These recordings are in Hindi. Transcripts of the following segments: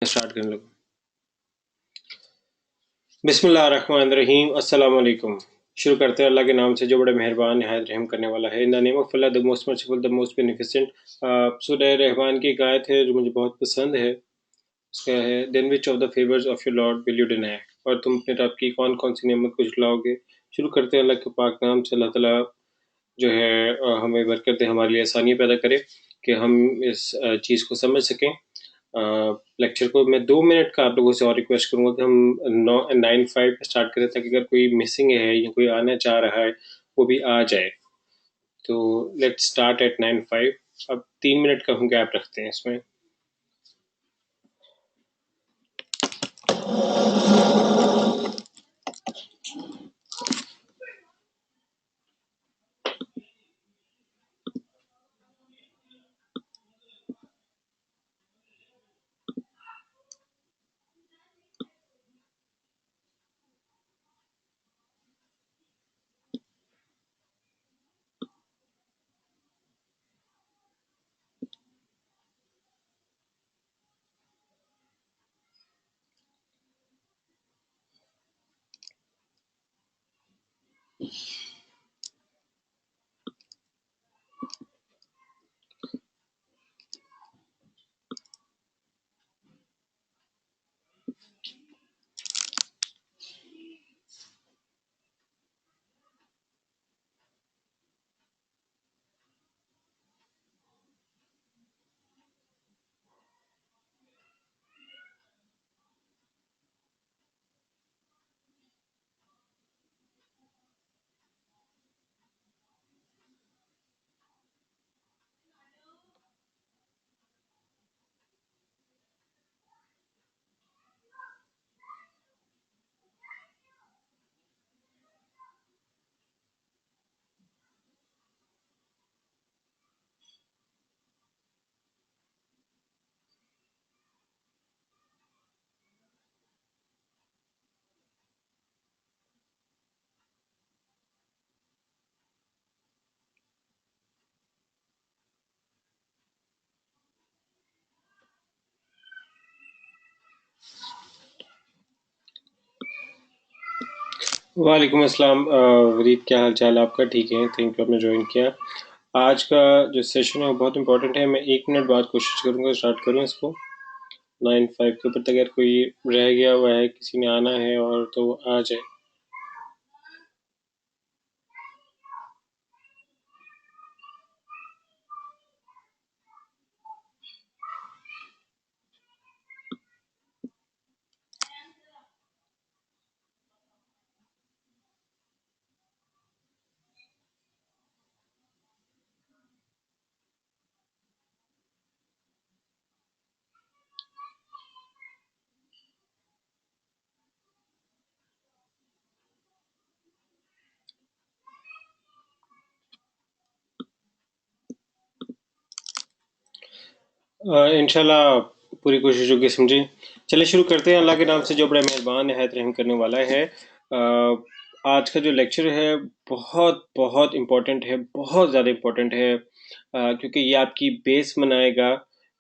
स्टार्ट करने लगा। बिस्मिल्लाहिर्रहमानिर्रहीम। अस्सलाम वालेकुम। शुरू करते हैं अल्लाह के नाम से जो बड़े मेहरबान निहायत रहम करने वाला है। In the name of Allah the most merciful the most beneficent. सूरह रहमान की एक आयत है जो मुझे बहुत पसंद है। उसका है then which of the favours of your lord will you deny, और तुम अपने रब की कौन कौन सी नेमत को झुटलाओगे। शुरू करते हैं अल्लाह के पाक नाम से। अल्लाह ताला जो है हमें बरकत दे, हमारे लिए आसानी पैदा करे कि हम इस चीज़ को समझ सकें। लेक्चर को मैं 2 मिनट का आप लोगों से और रिक्वेस्ट करूंगा कि हम 9:05 पे स्टार्ट करें, ताकि अगर कोई मिसिंग है या कोई आना चाह रहा है वो भी आ जाए। तो लेट्स स्टार्ट एट 9:05। अब 3 मिनट का हम गैप रखते हैं इसमें। वालेकुम अस्सलाम। वरीद, क्या हाल चाल आपका? ठीक है, थैंक यू आपने ज्वाइन किया। आज का जो सेशन है वो बहुत इंपॉर्टेंट है। मैं 1 मिनट बाद कोशिश करूँगा स्टार्ट करूँ इसको। 9:05 के ऊपर तक अगर कोई रह गया हुआ है, किसी ने आना है और तो वो आ जाए। इंशाल्लाह पूरी कोशिश होगी, समझी। चलिए शुरू करते हैं अल्लाह के नाम से जो बड़ा मेहरबान निहायत रहम करने वाला है। आज का जो लेक्चर है बहुत बहुत इम्पोर्टेंट है, बहुत ज़्यादा इम्पोर्टेंट है, क्योंकि ये आपकी बेस बनाएगा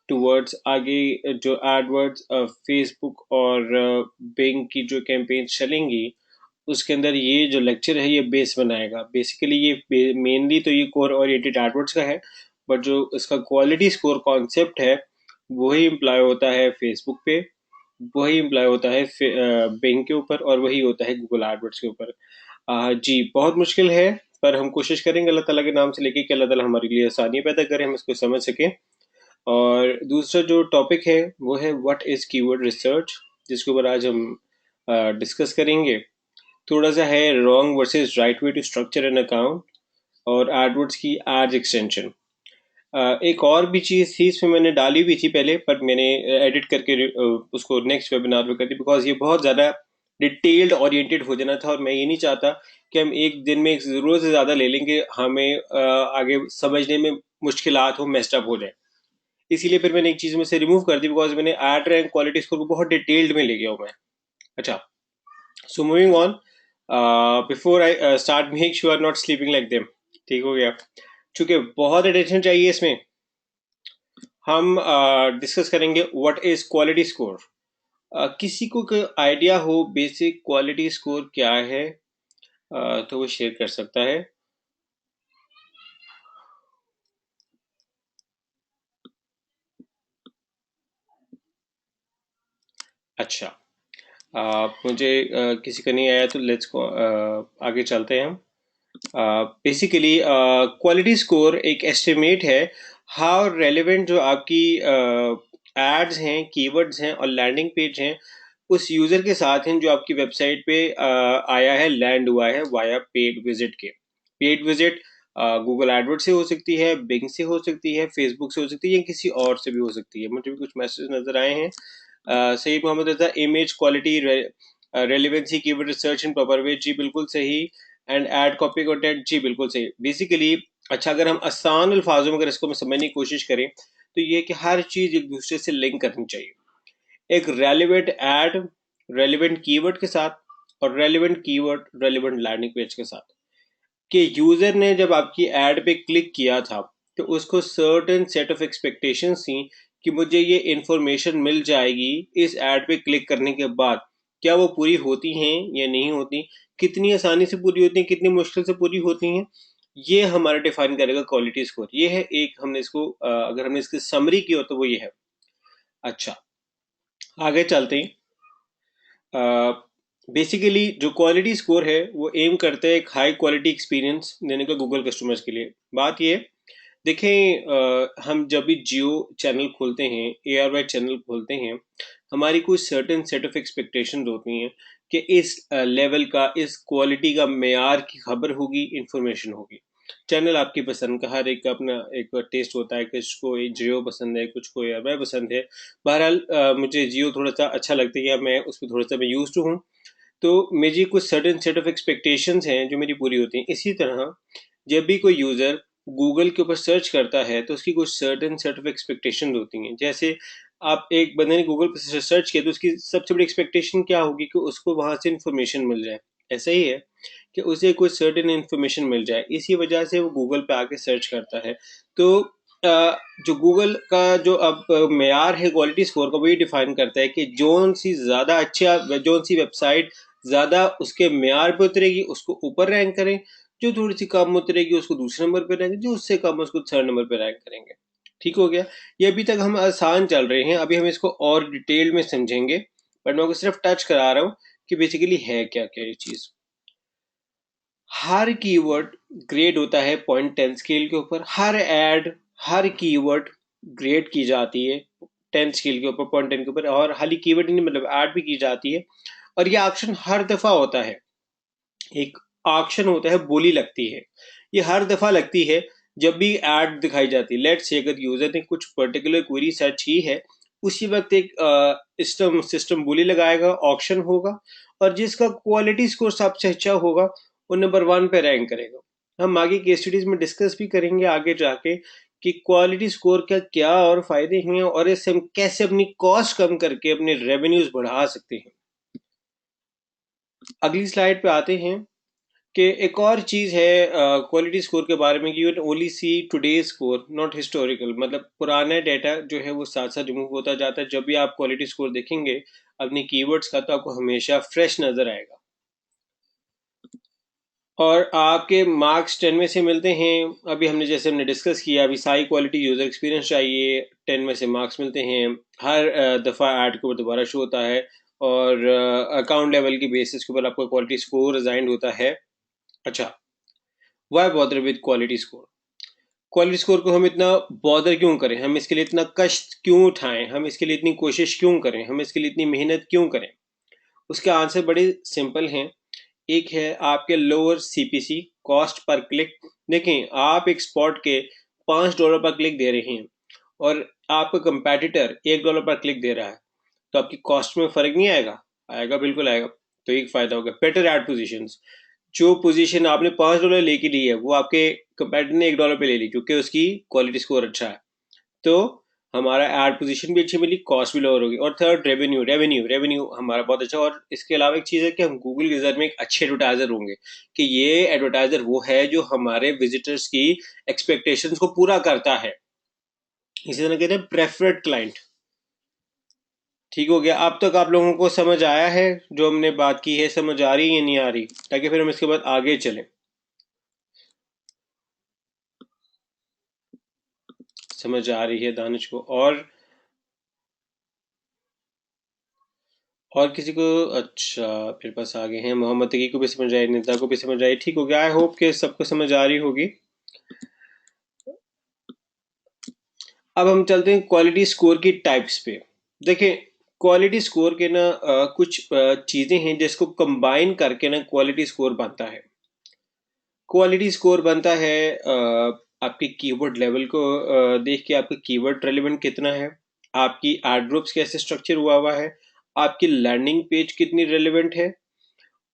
टूवर्ड्स आगे जो एडवर्ड्स फेसबुक और बिंग की जो कैंपेन चलेंगी उसके अंदर ये जो लेक्चर है ये बेस बनाएगा। बेसिकली ये मेनली तो ये कोर ओरिएंटेड एडवर्ड्स का है, बट जो इसका क्वालिटी स्कोर कॉन्सेप्ट है वही इम्प्लॉय होता है फेसबुक पे, वही इम्प्लॉय होता है बिंग के ऊपर, और वही होता है गूगल एडवर्ड्स के ऊपर। जी बहुत मुश्किल है, पर हम कोशिश करेंगे अल्लाह ताला के नाम से लेके कि अल्लाह ताला हमारे लिए आसानियाँ पैदा करें, हम इसको समझ सकें। और दूसरा जो टॉपिक है वो है व्हाट इज़ कीवर्ड रिसर्च, जिसके ऊपर आज हम डिस्कस करेंगे। थोड़ा सा है wrong versus right way to structure an account, और एडवर्ड्स की एड्स एक्सटेंशन। एक और भी चीज़ थी इसमें मैंने डाली भी थी पहले, पर मैंने एडिट करके उसको नेक्स्ट वेबिनार में कर दी, बिकॉज ये बहुत ज़्यादा डिटेल्ड ओरिएंटेड हो जाना था, और मैं ये नहीं चाहता कि हम एक दिन में एक ज़रूरत से ज़्यादा ले लेंगे, हमें आगे समझने में मुश्किलात हो, मेस्टअप हो जाए। इसीलिए फिर मैंने एक चीज़ में से रिमूव कर दी, बिकॉज मैंने एड रैंक क्वालिटी स्कोर को बहुत डिटेल्ड में ले गया हूँ मैं। अच्छा, so moving on, before I start make sure not sleeping like them. ठीक हो गया? चूंकि बहुत अटेंशन चाहिए इसमें, हम डिस्कस करेंगे व्हाट इज क्वालिटी स्कोर। किसी को कोई आइडिया हो बेसिक क्वालिटी स्कोर क्या है, तो वो शेयर कर सकता है। अच्छा, मुझे किसी का नहीं आया तो लेट्स को आगे चलते हैं हम। बेसिकली क्वालिटी स्कोर एक एस्टिमेट है हाउ रेलेवेंट जो आपकी एड्स हैं, कीवर्ड्स हैं और लैंडिंग पेज हैं उस यूजर के साथ हैं जो आपकी वेबसाइट पे आया है, लैंड हुआ है वाया पेड विजिट के। पेड विजिट गूगल एडवर्ड से हो सकती है, बिंग से हो सकती है, फेसबुक से हो सकती है या किसी और से भी हो सकती है। मुझे भी कुछ मैसेज नजर आए हैं। Saeed Mohammad Raza, image quality relevancy keyword research in proper way, जी बिल्कुल सही। एंड एड कॉपी कंटेंट, जी बिल्कुल सही। बेसिकली अच्छा, अगर हम आसान अल्फाजों में अगर इसको हम समझने की कोशिश करें तो ये कि हर चीज एक दूसरे से लिंक करनी चाहिए। एक रेलिवेंट एड रेलिवेंट कीवर्ड के साथ और relevant keyword relevant landing page के साथ, कि यूजर ने जब आपकी एड पे क्लिक किया था तो उसको सर्टेन सेट ऑफ एक्सपेक्टेशंस थी कि मुझे ये इंफॉर्मेशन मिल जाएगी इस एड पे क्लिक करने के बाद। क्या वो पूरी होती हैं या नहीं होती, कितनी आसानी से पूरी होती हैं, कितनी मुश्किल से पूरी होती हैं, ये हमारा डिफाइन करेगा क्वालिटी स्कोर। ये है एक, हमने इसको अगर हमने इसकी समरी की हो तो वो ये है। अच्छा, आगे चलते हैं। बेसिकली जो क्वालिटी स्कोर है वो एम करता है एक हाई क्वालिटी एक्सपीरियंस देने का गूगल कस्टमर्स के लिए। बात ये, देखें हम जब भी जियो चैनल खोलते हैं, ARY चैनल खोलते हैं, हमारी कुछ सर्टेन सेट ऑफ एक्सपेक्टेशंस होती हैं कि इस लेवल का, इस क्वालिटी का मेयार की खबर होगी, इंफॉर्मेशन होगी। चैनल आपकी पसंद का, हर एक का अपना एक टेस्ट होता है, कुछ को जियो पसंद है, कुछ को ARY पसंद है। बहरहाल मुझे जियो थोड़ा सा अच्छा लगता है, या मैं उस पर थोड़ा सा मैं यूज टू हूँ, तो मेरी कुछ सर्टेन सेट ऑफ एक्सपेक्टेशंस हैं जो मेरी पूरी होती हैं। इसी तरह जब भी कोई यूज़र गूगल के ऊपर सर्च करता है तो उसकी कुछ सर्टेन सेट ऑफ एक्सपेक्टेशन होती हैं। जैसे आप एक बंदे ने गूगल पर सर्च किया तो उसकी सबसे बड़ी एक्सपेक्टेशन क्या होगी कि उसको वहां से इंफॉर्मेशन मिल जाए। ऐसा ही है कि उसे कुछ सर्टेन इंफॉर्मेशन मिल जाए, इसी वजह से वो गूगल पे आके सर्च करता है। तो जो गूगल का जो अब मेयार है क्वालिटी स्कोर का, वही डिफाइन करता है कि जोन सी ज़्यादा अच्छा, जोन सी वेबसाइट ज़्यादा उसके मेयार पे उतरेगी उसको ऊपर रैंक करें, जो थोड़ी सी कम उतरेगी उसको दूसरे नंबर पे रैंक, जो उससे कम उसको थर्ड नंबर पे रैंक करेंगे। ठीक हो गया। ये अभी तक हम आसान चल रहे हैं, अभी हम इसको और डिटेल में समझेंगे, बट मैं आपको सिर्फ टच करा रहा हूँ कि बेसिकली है क्या क्या ये चीज़। हर कीवर्ड ग्रेड होता है 0.10 स्केल के ऊपर। हर एड, हर कीवर्ड ग्रेड की जाती है 10 स्केल के ऊपर, 0.10 के ऊपर। और खाली कीवर्ड नहीं, मतलब ऐड भी की जाती है। और ये ऑक्शन हर दफा होता है, एक ऑक्शन होता है, बोली लगती है। ये हर दफा लगती है जब भी ऐड दिखाई जाती है। लेट्स से अगर यूजर ने कुछ पर्टिकुलर क्वेरी सर्च की है, उसी वक्त एक सिस्टम सिस्टम बोली लगाएगा, ऑक्शन होगा, और जिसका क्वालिटी स्कोर सबसे अच्छा होगा वो नंबर 1 पे रैंक करेगा। हम आगे केस स्टडीज में डिस्कस भी करेंगे आगे जाके कि क्वालिटी स्कोर का क्या और फायदे हैं और इससे हम कैसे अपनी कॉस्ट कम करके अपने रेवेन्यूज बढ़ा सकते हैं। अगली स्लाइड पे आते हैं कि एक और चीज़ है क्वालिटी स्कोर के बारे में कि you only see today score not historical. मतलब पुराना डेटा जो है वो साथ साथ रिमूव होता जाता है। जब भी आप क्वालिटी स्कोर देखेंगे अपनी कीवर्ड्स का तो आपको हमेशा फ्रेश नज़र आएगा। और आपके मार्क्स 10 में से मिलते हैं। अभी हमने जैसे हमने डिस्कस किया, अभी साई क्वालिटी यूज़र एक्सपीरियंस चाहिए, 10 में से मार्क्स मिलते हैं। हर दफ़ा ऐड के ऊपर दोबारा शो होता है, और अकाउंट लेवल की बेसिस के ऊपर आपका क्वालिटी स्कोर असाइंड होता है। अच्छा, why bother with quality score? Quality score को हम इतना बॉदर क्यों करें, हम इसके लिए इतना कष्ट क्यों उठाएं, हम इसके लिए इतनी कोशिश क्यों करें, हम इसके लिए इतनी मेहनत क्यों करें? उसके आंसर बड़े सिंपल हैं। एक है आपके lower CPC, cost per click. देखें, आप एक स्पॉट के $5 पर क्लिक दे रहे हैं और आपका कंपेटिटर $1 पर क्लिक दे रहा है, तो आपकी कॉस्ट में फर्क नहीं आएगा? आएगा, बिल्कुल आएगा। तो एक फायदा होगा बेटर एड पोजीशंस। जो पोजीशन आपने $5 लेके ली है वो आपके कंपेटिटर ने $1 पे ले ली क्योंकि उसकी क्वालिटी स्कोर अच्छा है। तो हमारा एड पोजीशन भी अच्छी मिली, कॉस्ट भी लोअर होगी। और थर्ड, रेवेन्यू रेवेन्यू रेवेन्यू हमारा बहुत अच्छा। और इसके अलावा एक चीज़ है कि हम गूगल के नज़र में एक अच्छे एडवर्टाइजर होंगे, कि ये एडवर्टाइजर वो है जो हमारे विजिटर्स की एक्सपेक्टेशंस को पूरा करता है। इसी तरह कहते हैं प्रेफर्ड क्लाइंट। ठीक हो गया। अब तक आप लोगों को समझ आया है जो हमने बात की है? समझ आ रही है या नहीं आ रही, ताकि फिर हम इसके बाद आगे चलें। समझ आ रही है दानिश को? और किसी को? अच्छा, मेरे पास आ गए हैं। मोहम्मद तकी को भी समझ आई, निदा को भी समझ आई। ठीक हो गया। आई होप कि सबको समझ आ रही होगी। अब हम चलते हैं क्वालिटी स्कोर की टाइप्स पे। देखिए, क्वालिटी स्कोर के ना कुछ चीजें हैं जिसको कंबाइन करके ना क्वालिटी स्कोर बनता है। क्वालिटी स्कोर बनता है आपके कीवर्ड लेवल को देख के, आपका कीवर्ड रेलेवेंट कितना है, आपकी एड ग्रुप्स कैसे स्ट्रक्चर हुआ हुआ है, आपकी लैंडिंग पेज कितनी रेलेवेंट है,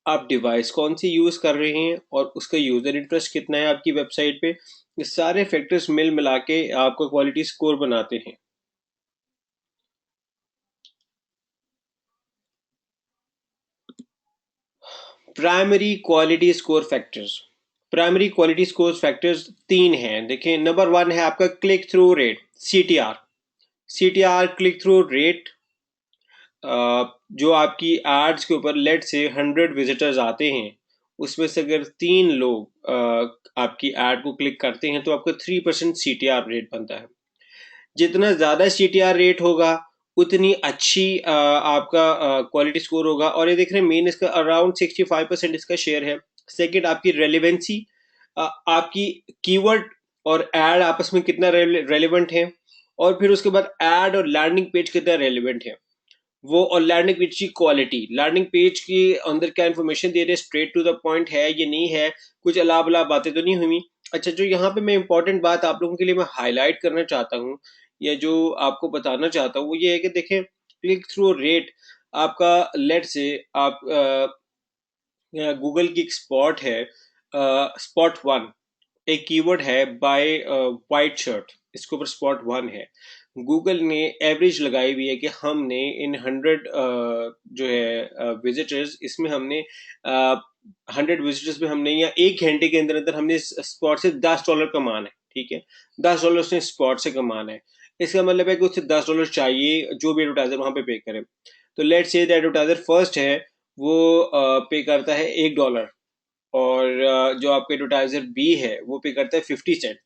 आप डिवाइस कौन सी यूज कर रहे हैं और उसका यूजर इंटरेस्ट कितना है आपकी वेबसाइट पे। ये सारे फैक्टर्स मिल मिला के आपका क्वालिटी स्कोर बनाते हैं। Primary quality score factors. Primary quality score factors तीन हैं। देखिए, नंबर वन है आपका click through rate, CTR। CTR click through rate, जो आपकी एड्स के ऊपर लेट से 100 विजिटर्स आते हैं, उसमें से अगर 3 लोग आपकी एड को क्लिक करते हैं तो आपका 3% CTR रेट बनता है। जितना ज्यादा CTR रेट होगा उतनी अच्छी आपका क्वालिटी स्कोर होगा। और ये देख रहे हैं, मेन इसका अराउंड 65% इसका शेयर है। सेकंड, आपकी रेलिवेंसी, आपकी कीवर्ड और एड आपस में कितना रेलिवेंट है। और फिर उसके बाद एड और लैंडिंग पेज कितना रेलिवेंट है वो। और लैंडिंग पेज की क्वालिटी, लैंडिंग पेज के अंदर क्या इन्फॉर्मेशन दे रहे हैं, स्ट्रेट टू द पॉइंट है ये नहीं है, कुछ अलाप अलाप बातें तो नहीं हुई। अच्छा, जो यहाँ पे मैं इंपॉर्टेंट बात आप लोगों के लिए मैं हाईलाइट करना चाहता हूँ, या जो आपको बताना चाहता हूँ, वो ये है कि देखें, क्लिक थ्रू रेट आपका, लेट से आप गूगल की एक स्पॉट है, स्पॉट वन, एक कीवर्ड है बाय वाइट शर्ट, इसके ऊपर स्पॉट वन है। गूगल ने एवरेज लगाई हुई है कि हमने इन 100 जो है विजिटर्स, इसमें हमने 100 विजिटर्स में हमने, या 1 घंटे के अंदर अंदर हमने इस स्पॉट से $10 कमाना है। ठीक है, $10 उसने स्पॉट से कमाना है। इसका मतलब है कि उसे $10 चाहिए जो भी एडवर्टाइजर वहां पे पे करे। तो लेट से एडवर्टाइजर फर्स्ट है, वो पे करता है $1, और जो आपका एडवर्टाइजर बी है वो पे करता है 50 सेंट।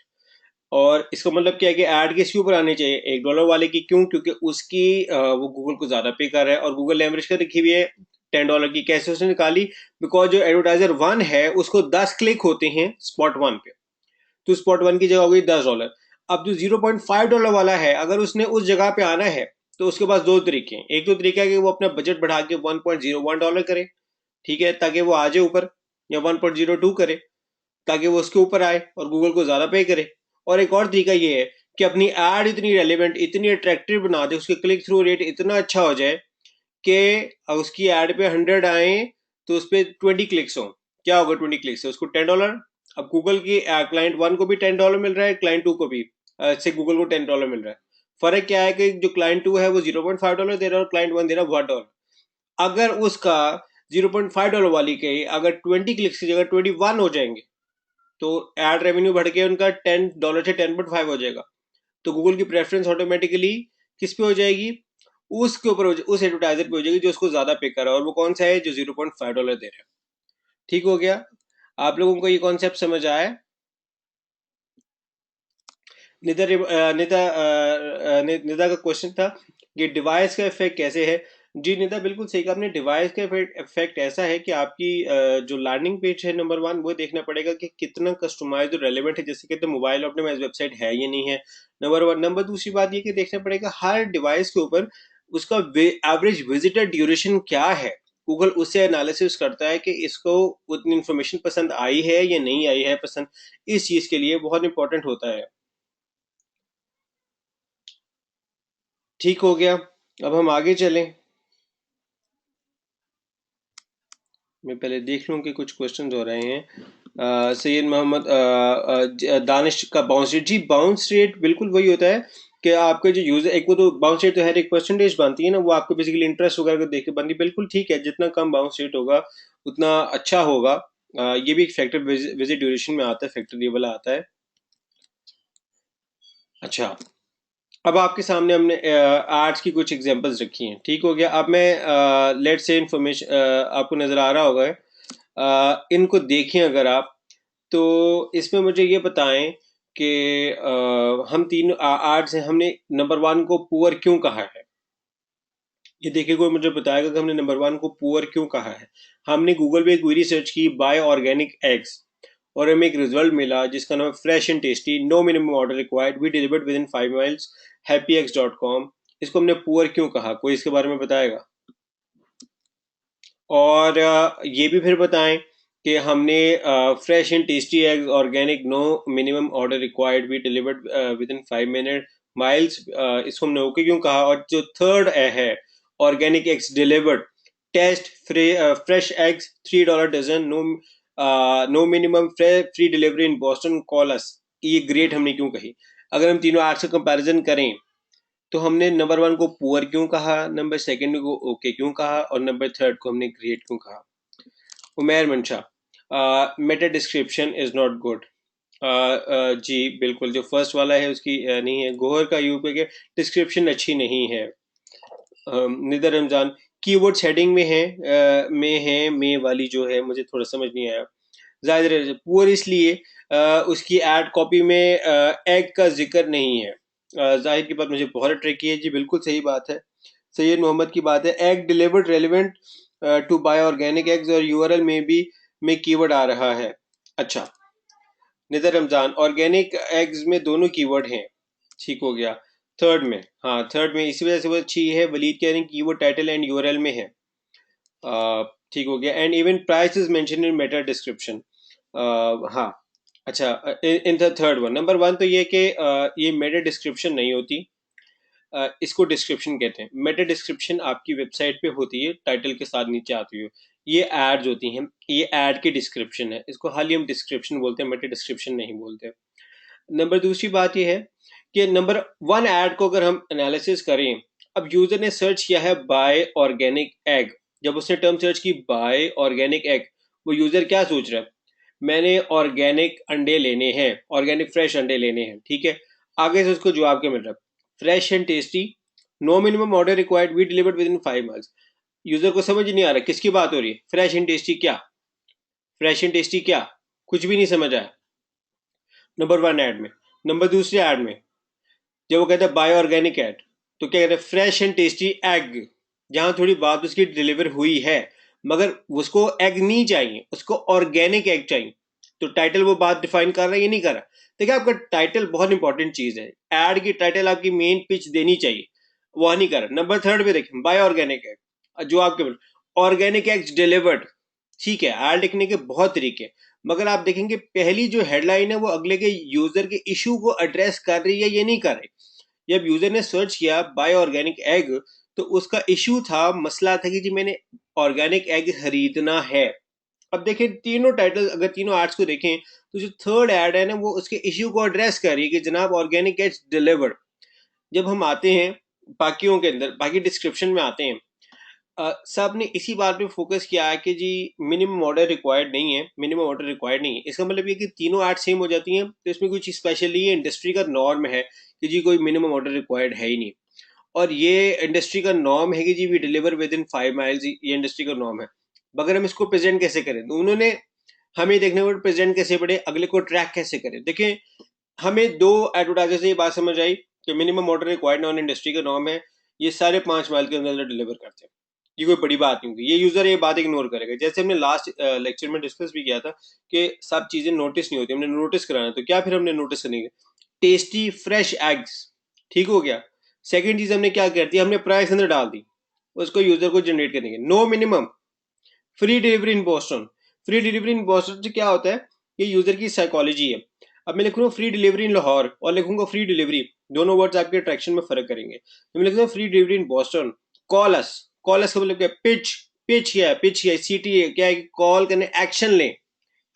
और इसका मतलब क्या है कि ऐड किसके ऊपर आनी चाहिए? $1 वाले की। क्यों? क्योंकि उसकी वो गूगल को ज्यादा पे कर रहा है, और गूगल ने एवरेज कर रखी हुई है $10 की। कैसे उसने निकाली? बिकॉज जो एडवर्टाइजर वन है उसको 10 क्लिक होते हैं स्पॉट वन पे, तो स्पॉट वन की जगह हो गई $10। अब जो $0.5 वाला है, अगर उसने उस जगह पे आना है तो उसके पास दो तरीके हैं। एक तो तरीका है कि वो अपना बजट बढ़ा के $1.01 करे, ठीक है, ताकि वो आ जाए ऊपर, या 1.02 करे ताकि वो उसके ऊपर आए और गूगल को ज्यादा पे करे। और एक और तरीका ये है कि अपनी एड इतनी रेलिवेंट, इतनी अट्रैक्टिव बना दे, उसके क्लिक थ्रू रेट इतना अच्छा हो जाए कि उसकी एड पे 100 आए तो उस पर 20 क्लिक्स हो। क्या होगा 20 क्लिक्स से? उसको $10। अब गूगल की क्लाइंट वन को भी $10 मिल रहा है, क्लाइंट टू को भी, से गूगल को $10 मिल रहा है। फर्क क्या है कि जो क्लाइंट टू है वो $0.5 दे रहा है और क्लाइंट वन दे रहा है $1। अगर उसका $0.5 वाली के अगर 20 क्लिक्स की जगह 21 हो जाएंगे तो एड रेवेन्यू बढ़ के उनका $10 से 10.5 हो जाएगा। तो गूगल की प्रेफरेंस ऑटोमेटिकली किस पे हो जाएगी? उसके ऊपर उस एडवर्टाइजर पे हो जाएगी जो उसको ज्यादा पे कर रहा है, और वो कौन सा है? जो $0.5 दे रहा है। ठीक हो गया? आप लोगों को ये कॉन्सेप्ट समझ आया? निदा निदा निदा का क्वेश्चन था कि डिवाइस का इफेक्ट कैसे है। जी निदा, बिल्कुल सही कहा आपने। डिवाइस का इफेक्ट ऐसा है कि आपकी जो लैंडिंग पेज है, नंबर वन, वो देखना पड़ेगा कि कितना कस्टमाइज और रेलेवेंट है, जैसे कहते हैं मोबाइल ऑप्टिमाइज वेबसाइट है या नहीं है, नंबर वन। नंबर दूसरी बात ये कि देखना पड़ेगा हर डिवाइस के ऊपर उसका एवरेज विजिटर ड्यूरेशन क्या है। गूगल उससे एनालिसिस करता है कि इसको उतनी इन्फॉर्मेशन पसंद आई है या नहीं आई है पसंद। इस चीज के लिए बहुत इंपॉर्टेंट होता है। ठीक हो गया। अब हम आगे चलें। मैं पहले देख लूं कि कुछ क्वेश्चन हो रहे हैं। सैयद मोहम्मद दानिश का बाउंस रेट। जी, बाउंस रेट बिल्कुल वही होता है कि आपका जो यूजर, एक वो तो बाउंस रेट तो हर एक परसेंटेज बनती है ना, वो आपको बेसिकली इंटरेस्ट वगैरह को देख के बनती है। बिल्कुल ठीक है, जितना कम बाउंस रेट होगा उतना अच्छा होगा। ये भी एक फैक्टर विजिट ड्यूरेशन में आता है, फैक्टर ये वाला आता है। अच्छा, अब आपके सामने हमने आर्ट्स की कुछ एग्जांपल्स रखी हैं, ठीक हो गया। अब मैं लेट से इंफॉर्मेशन आपको नज़र आ रहा होगा, इनको देखें अगर आप, तो इसमें मुझे ये बताएं कि हम तीन आर्ट्स हैं, हमने नंबर वन को पुअर क्यों कहा है। ये देखिए, कोई मुझे बताएगा कि हमने नंबर वन को पुअर क्यों कहा है। हमने गूगल पे एक क्वेरी सर्च की, बाय ऑर्गेनिक एग्स, और हमें एक रिजल्ट मिला जिसका नाम है fresh and tasty, no minimum order required, we delivered within 5 miles, happyeggs.com। इसको हमने पुअर क्यों कहा, कोई इसके बारे में बताएगा। और ये भी फिर बताएं कि हमने fresh and tasty eggs organic, no minimum order required, we delivered within 5 miles, इसको हमने ओके क्यों कहा। और जो थर्ड है, organic eggs delivered, taste fresh eggs $3 dozen, no minimum free delivery in Boston, call us, ये ग्रेट हमने क्यों कही। अगर हम तीनों आर्ट्स का कंपैरिजन करें तो हमने नंबर वन को पुअर क्यों कहा, नंबर सेकंड को ओके क्यों कहा, और नंबर थर्ड को हमने ग्रेट क्यों कहा। Umer Mansha, meta description is not good. जी बिल्कुल, जो फर्स्ट वाला है उसकी नहीं है। गोहर का यूपी के डिस्क्रिप्शन अच्छी नहीं है। निदर रमजान, कीवर्ड्स हेडिंग में है, में वाली जो है मुझे थोड़ा समझ नहीं आया। जाहिर पुअर इसलिए उसकी एड कॉपी में एग का जिक्र नहीं है। जाहिर की बात मुझे बहुत ट्रिकी है जी, बिल्कुल सही बात है। सैयद मोहम्मद की बात है, egg delivered relevant to buy organic eggs, और यूआरएल में भी में कीवर्ड आ रहा है। अच्छा, निदर रमजान, ऑर्गेनिक एग्स में दोनों कीवर्ड हैं, ठीक हो गया। थर्ड में, हाँ थर्ड में, इसी वजह से वो अच्छी है। वलीद कह रहे हैं कीवर्ड टाइटल एंड यूआरएल में है, ठीक हो गया। And even price is mention in Meta description, हाँ। अच्छा, in the third one, number one तो ये कि ये मेटा डिस्क्रिप्शन नहीं होती, इसको डिस्क्रिप्शन कहते हैं। मेटा डिस्क्रिप्शन आपकी वेबसाइट पे होती है, टाइटल के साथ नीचे आती है। ये एड्स होती हैं, ये एड की डिस्क्रिप्शन है, इसको हाल हम डिस्क्रिप्शन बोलते हैं, मेटा डिस्क्रिप्शन नहीं बोलते। नंबर दूसरी बात ये है कि नंबर वन ऐड को अगर हम एनालिसिस करें, अब यूजर ने सर्च किया है बाय ऑर्गेनिक एग, जब उसने टर्म सर्च की बाय ऑर्गेनिक एग, वो यूजर क्या सोच रहा है, मैंने ऑर्गेनिक अंडे लेने हैं, ऑर्गेनिक फ्रेश अंडे लेने हैं, ठीक है। आगे से उसको जवाब क्या मिल रहा है, fresh and tasty, no minimum order required, we delivered within 5 miles। User को समझ ही नहीं आ रहा किसकी बात हो रही है, फ्रेश एंड टेस्टी क्या, फ्रेश एंड टेस्टी क्या, कुछ भी नहीं समझ आया नंबर वन ऐड में। नंबर दूसरे ऐड में जब वो कहता है बाय ऑर्गेनिक ऐड, तो क्या कहते हैं, फ्रेश एंड टेस्टी एग, जहां थोड़ी बात उसकी डिलीवर हुई है, मगर उसको एग नहीं चाहिए, उसको ऑर्गेनिक एग चाहिए। तो टाइटल वो बात डिफाइन कर रहा है, ये नहीं कर रहा। देखिए, आपका टाइटल बहुत इंपॉर्टेंट चीज है, एड की टाइटल आपकी मेन पिच देनी चाहिए, वो नहीं कर रहा। नंबर थर्ड पे देखें, बाय ऑर्गेनिक एग, जो आपके ऑर्गेनिक एग्स डिलीवर्ड, ठीक है, ऐड लिखने के बहुत तरीके, मगर आप देखेंगे पहली जो हेडलाइन है वो अगले के यूजर के इशू को एड्रेस कर रही है, ये नहीं कर रही। जब यूजर ने सर्च किया बाय ऑर्गेनिक एग, तो उसका इशू था, मसला था कि जी मैंने ऑर्गेनिक एग खरीदना है। अब देखें, तीनों टाइटल अगर तीनों एड्स को देखें, तो जो थर्ड एड है ना, वो उसके इशू को एड्रेस कर रही है कि जनाब ऑर्गेनिक एग्स डिलीवर्ड। जब हम आते हैं बाकियों के अंदर, बाकी डिस्क्रिप्शन में आते हैं, सब ने इसी बात पे फोकस किया है कि जी मिनिमम ऑर्डर रिक्वायर्ड नहीं है, मिनिमम ऑर्डर रिक्वायर्ड नहीं है। इसका मतलब ये कि तीनों ऐड सेम हो जाती हैं, तो इसमें कुछ स्पेशल नहीं है, इंडस्ट्री का नॉर्म है कि जी कोई मिनिमम ऑर्डर रिक्वायर्ड है ही नहीं। और ये इंडस्ट्री का नॉर्म है कि जी we deliver within 5 miles, ये इंडस्ट्री का नॉर्म है। मगर हम इसको प्रेजेंट कैसे करें, तो उन्होंने हमें देखने को प्रेजेंट कैसे पड़े, अगले को ट्रैक कैसे करें। देखें, हमें दो एडवर्टाइजर से ये बात समझ आई कि minimum order required non industry का नॉर्म है, ये सारे 5 माइल के अंदर डिलीवर करते हैं, ये कोई बड़ी बात नहीं होगी, ये यूजर ये बात इग्नोर करेगा। जैसे हमने लास्ट लेक्चर में डिस्कस भी किया था कि सब चीजें नोटिस नहीं होती, हमने नोटिस कराना, तो क्या फिर हमने नोटिस करनी है, टेस्टी फ्रेश एग्स, ठीक हो गया। सेकंड चीज हमने क्या कर दी, हमने प्राइस अंदर डाल दी, उसको यूजर को जनरेट करने के, no minimum free delivery in Boston. Free delivery in Boston से क्या होता है, ये यूजर की साइकोलॉजी है। अब मैं लिखूंगा फ्री डिलीवरी इन लाहौर और लिखूंगा फ्री डिलीवरी, दोनों वर्ड्स आपके अट्रैक्शन में फर्क करेंगे। तो मैं लिखूंगा free delivery in Boston, call us, call us का मतलब क्या, पिच, पिच क्या है, पिच क्या है, सीटी है, क्या है, कॉल करने, एक्शन ले,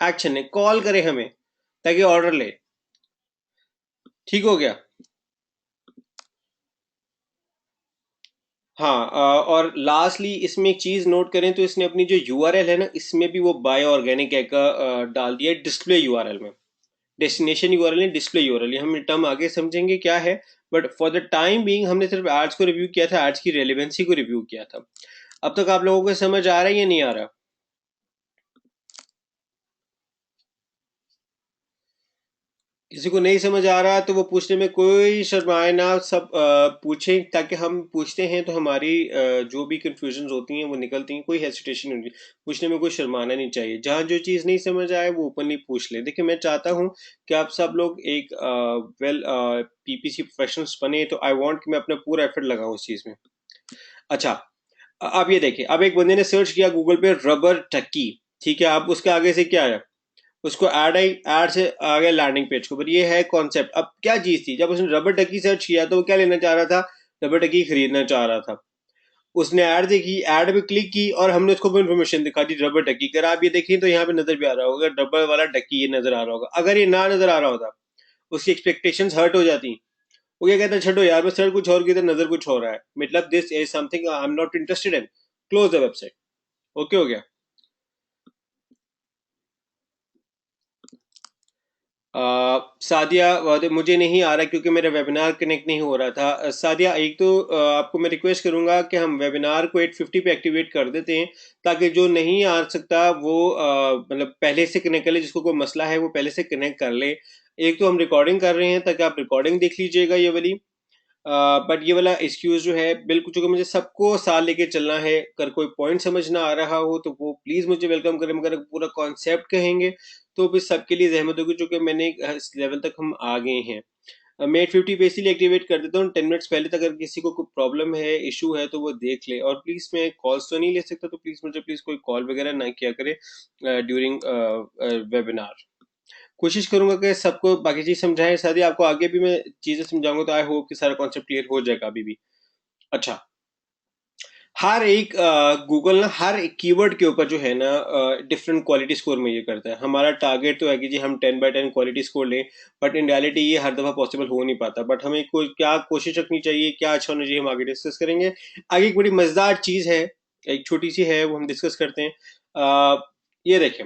एक्शन ले, कॉल करे हमें ताकि ऑर्डर ले, ठीक हो गया। हाँ, और लास्टली इसमें एक चीज नोट करें तो इसने अपनी जो यूआरएल है ना, इसमें भी वो बाय ऑर्गेनिक एग का डाल दिया डिस्प्ले यूआरएल में। डेस्टिनेशन यूआरएल है, डिस्प्ले यूआरएल, हम टर्म आगे समझेंगे क्या है, but for the time being हमने सिर्फ एड्स को रिव्यू किया था, एड्स की रेलेवेंसी को रिव्यू किया था। अब तक आप लोगों को समझ आ रहा है या नहीं आ रहा? किसी को नहीं समझ आ रहा तो वो पूछने में कोई शर्माए ना, सब पूछें, ताकि हम पूछते हैं तो हमारी जो भी कंफ्यूजन होती हैं वो निकलती हैं, कोई हेसिटेशन नहीं, पूछने में कोई शर्माना नहीं चाहिए। जहाँ जो चीज़ नहीं समझ आए वो ओपनली पूछ ले। देखिए, मैं चाहता हूँ कि आप सब लोग एक वेल पीपीसी प्रोफेशनल्स बने, तो आई वांट कि मैं अपना पूरा एफर्ट लगाऊं उस चीज़ में। अच्छा, अब ये देखिए, अब एक बंदे ने सर्च किया गूगल पे रबर टक्की, ठीक है, अब उसके आगे से क्या आया? उसको ऐड आई, ऐड से आ गया लैंडिंग पेज के ऊपर। ये है कॉन्सेप्ट। अब क्या चीज थी, जब उसने रबर टकी सर्च किया तो वो क्या लेना चाह रहा था? रबर टकी खरीदना चाह रहा था। उसने ऐड देखी, ऐड पे क्लिक की और हमने उसको भी इन्फॉर्मेशन दिखा दी रबर टकी। अगर आप ये देखिए तो यहाँ पे नजर भी आ रहा होगा रबर वाला टकी, ये नजर आ रहा होगा। अगर ये ना नजर आ रहा होता, उसकी एक्सपेक्टेशंस हर्ट हो जाती। वो क्या कहता है, छो यार, मैं सर्च कुछ और की, नजर कुछ हो रहा है, मतलब this is something I am not interested in, close the website. Okay हो गया? सादिया, मुझे नहीं आ रहा क्योंकि मेरा वेबिनार कनेक्ट नहीं हो रहा था। सादिया, एक तो आपको मैं रिक्वेस्ट करूंगा कि हम वेबिनार को 8:50 पे एक्टिवेट कर देते हैं, ताकि जो नहीं आ सकता वो मतलब पहले से कनेक्ट कर ले, जिसको कोई मसला है वो पहले से कनेक्ट कर ले। एक तो हम रिकॉर्डिंग कर रहे हैं, ताकि आप रिकॉर्डिंग देख लीजिएगा ये वाली। बट ये वाला एक्सक्यूज जो है, बिल्कुल, चूंकि मुझे सबको साथ लेके चलना है, अगर कोई पॉइंट समझ ना आ रहा हो तो वो प्लीज मुझे वेलकम करें, मगर अगर पूरा कॉन्सेप्ट कहेंगे तो फिर सबके लिए जहमत होगी, चूंकि मैंने इस लेवल तक हम आ गए हैं। मैं 8:50 पे इसीलिए एक्टिवेट कर देता हूँ 10 मिनट्स पहले तक। अगर किसी को कोई प्रॉब्लम है, इशू है, तो वो देख ले। और प्लीज, मैं कॉल्स तो नहीं ले सकता, तो प्लीज मुझे प्लीज कोई कॉल वगैरह ना किया करे ड्यूरिंग वेबिनार। कोशिश करूंगा कि सबको बाकी चीज समझाएं। साथ ही आपको आगे भी मैं चीजें समझाऊंगा, तो आई होप कि सारा कॉन्सेप्ट क्लियर हो जाएगा अभी भी। अच्छा, हर एक गूगल ना हर एक कीवर्ड के ऊपर जो है ना डिफरेंट क्वालिटी स्कोर में ये करता है। हमारा टारगेट तो है कि जी हम 10/10 क्वालिटी स्कोर लें, बट इन रियलिटी ये हर दफा पॉसिबल हो नहीं पाता। बट हमें कोई क्या कोशिश रखनी चाहिए, क्या अच्छा होना चाहिए, हम आगे डिस्कस करेंगे। आगे एक बड़ी मजेदार चीज है, एक छोटी सी है, वो हम डिस्कस करते हैं। ये देखें,